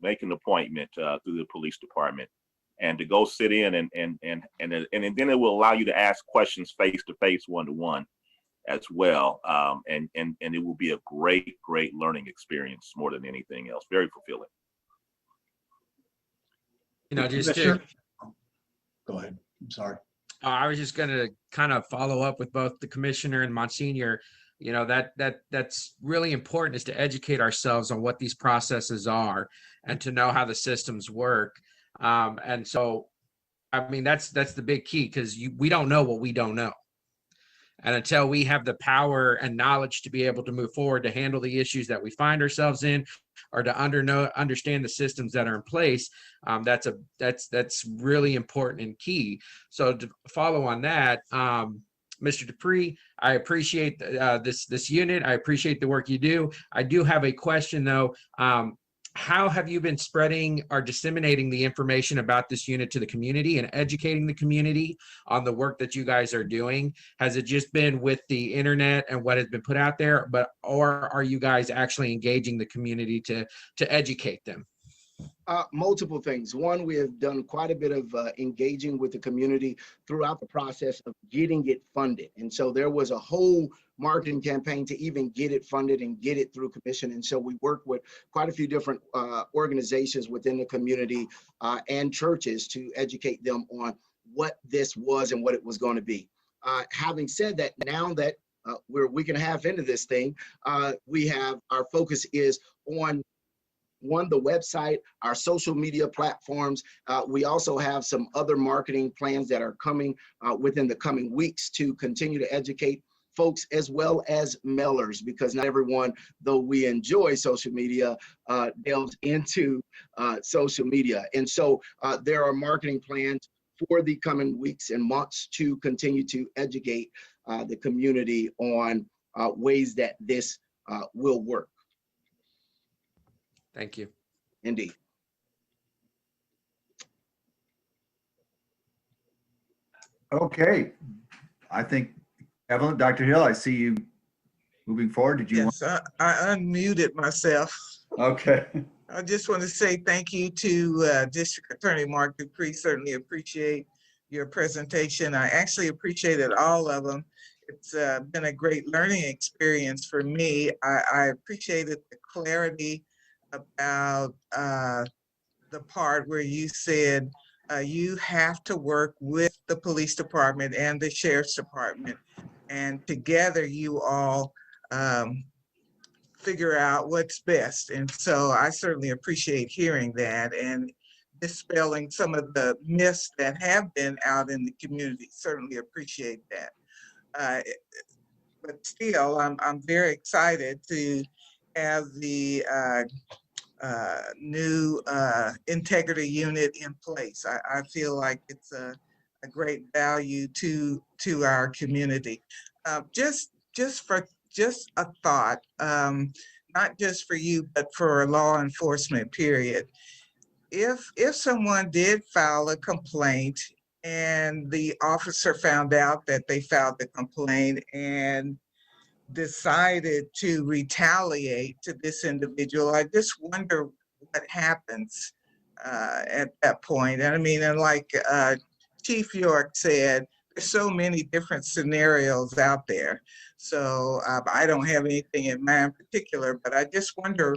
make an appointment through the police department, and to go sit in, and then it will allow you to ask questions face to face, one to one, as well, and it will be a great learning experience more than anything else. Very fulfilling. Go ahead. I'm sorry. I was just going to kind of follow up with both the commissioner and Monsignor. That's really important, is to educate ourselves on what these processes are and to know how the systems work. And so, I mean, that's the big key, because we don't know what we don't know. And until we have the power and knowledge to be able to move forward to handle the issues that we find ourselves in, or to understand the systems that are in place, that's really important and key. So to follow on that, Mr. Dupree, I appreciate this unit. I appreciate the work you do. I do have a question though. How have you been spreading or disseminating the information about this unit to the community and educating the community on the work that you guys are doing? Has it just been with the internet and what has been put out there, or are you guys actually engaging the community to educate them? Multiple things. One, we have done quite a bit of engaging with the community throughout the process of getting it funded. And so there was a whole marketing campaign to even get it funded and get it through commission. And so we worked with quite a few different organizations within the community and churches to educate them on what this was and what it was going to be. Having said that, now that we're a week and a half into this thing, our focus is on the website, our social media platforms. We also have some other marketing plans that are coming within the coming weeks to continue to educate folks, as well as mailers, because not everyone, though we enjoy social media, delves into social media. And so there are marketing plans for the coming weeks and months to continue to educate the community on ways that this will work. Thank you. Indeed. Okay. I think, Evelyn, Dr. Hill, I see you moving forward. Did you Yes, I unmuted myself. Okay. I just want to say thank you to District Attorney Mark Dupree. Certainly appreciate your presentation. I actually appreciated all of them. It's been a great learning experience for me. I appreciated the clarity about the part where you said you have to work with the police department and the sheriff's department, and together you all figure out what's best. And so I certainly appreciate hearing that and dispelling some of the myths that have been out in the community. Certainly appreciate that. But still, I'm very excited to have the new integrity unit in place. I feel like it's a great value to our community. Just a thought, not just for you, but for law enforcement, period. If someone did file a complaint and the officer found out that they filed the complaint and decided to retaliate to this individual, I just wonder what happens at that point. And I mean, and like Chief York said, there's so many different scenarios out there. So I don't have anything in mind in particular, but I just wonder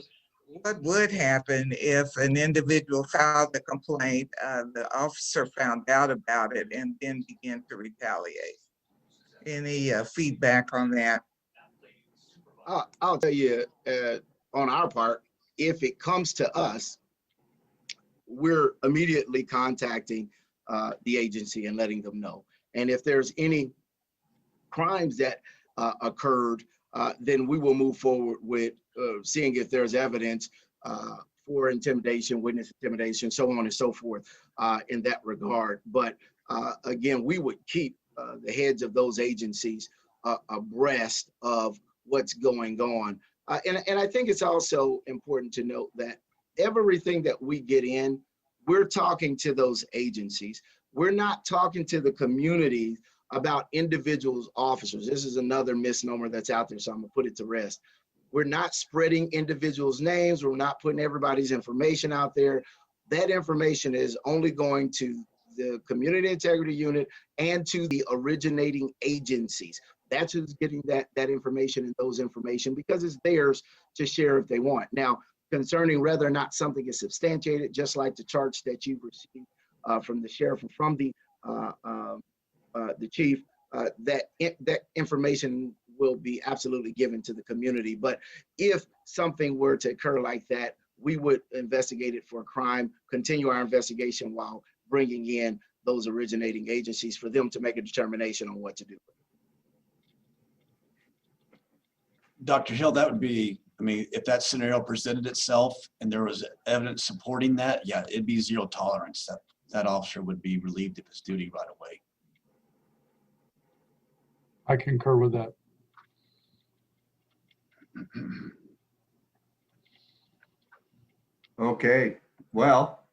what would happen if an individual filed a complaint, the officer found out about it, and then began to retaliate. Any feedback on that? I'll tell you, on our part, if it comes to us, we're immediately contacting the agency and letting them know. And if there's any crimes that occurred, then we will move forward with seeing if there's evidence for intimidation, witness intimidation, so on and so forth in that regard. But again, we would keep the heads of those agencies abreast of what's going on. And I think it's also important to note that everything that we get in, we're talking to those agencies. We're not talking to the community about individuals, officers. This is another misnomer that's out there, so I'm gonna put it to rest. We're not spreading individuals' names. We're not putting everybody's information out there. That information is only going to the Community Integrity Unit and to the originating agencies. That's who's getting that information and those information, because it's theirs to share if they want. Now, concerning whether or not something is substantiated, just like the charge that you've received from the sheriff and from the chief, that information will be absolutely given to the community. But if something were to occur like that, we would investigate it for a crime, continue our investigation while bringing in those originating agencies for them to make a determination on what to do. Dr. Hill, that would be, I mean, if that scenario presented itself and there was evidence supporting that, yeah, it'd be zero tolerance. That officer would be relieved of his duty right away. I concur with that. Okay, well,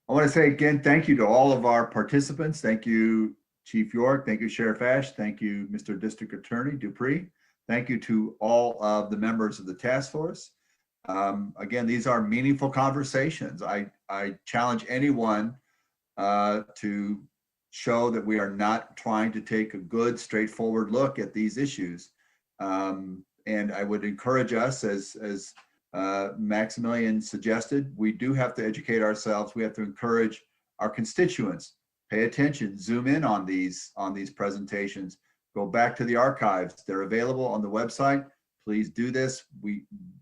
I want to say again, thank you to all of our participants. Thank you, Chief York. Thank you, Sheriff Ash. Thank you, Mr. District Attorney Dupree. Thank you to all of the members of the task force. Again, these are meaningful conversations. I challenge anyone to show that we are not trying to take a good, straightforward look at these issues. And I would encourage us, as Maximilian suggested, we do have to educate ourselves. We have to encourage our constituents, pay attention, zoom in on these presentations, go back to the archives. They're available on the website. Please do this.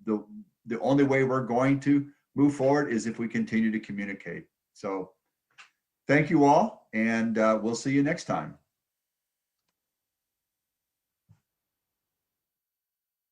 The only way we're going to move forward is if we continue to communicate. So thank you all, and we'll see you next time.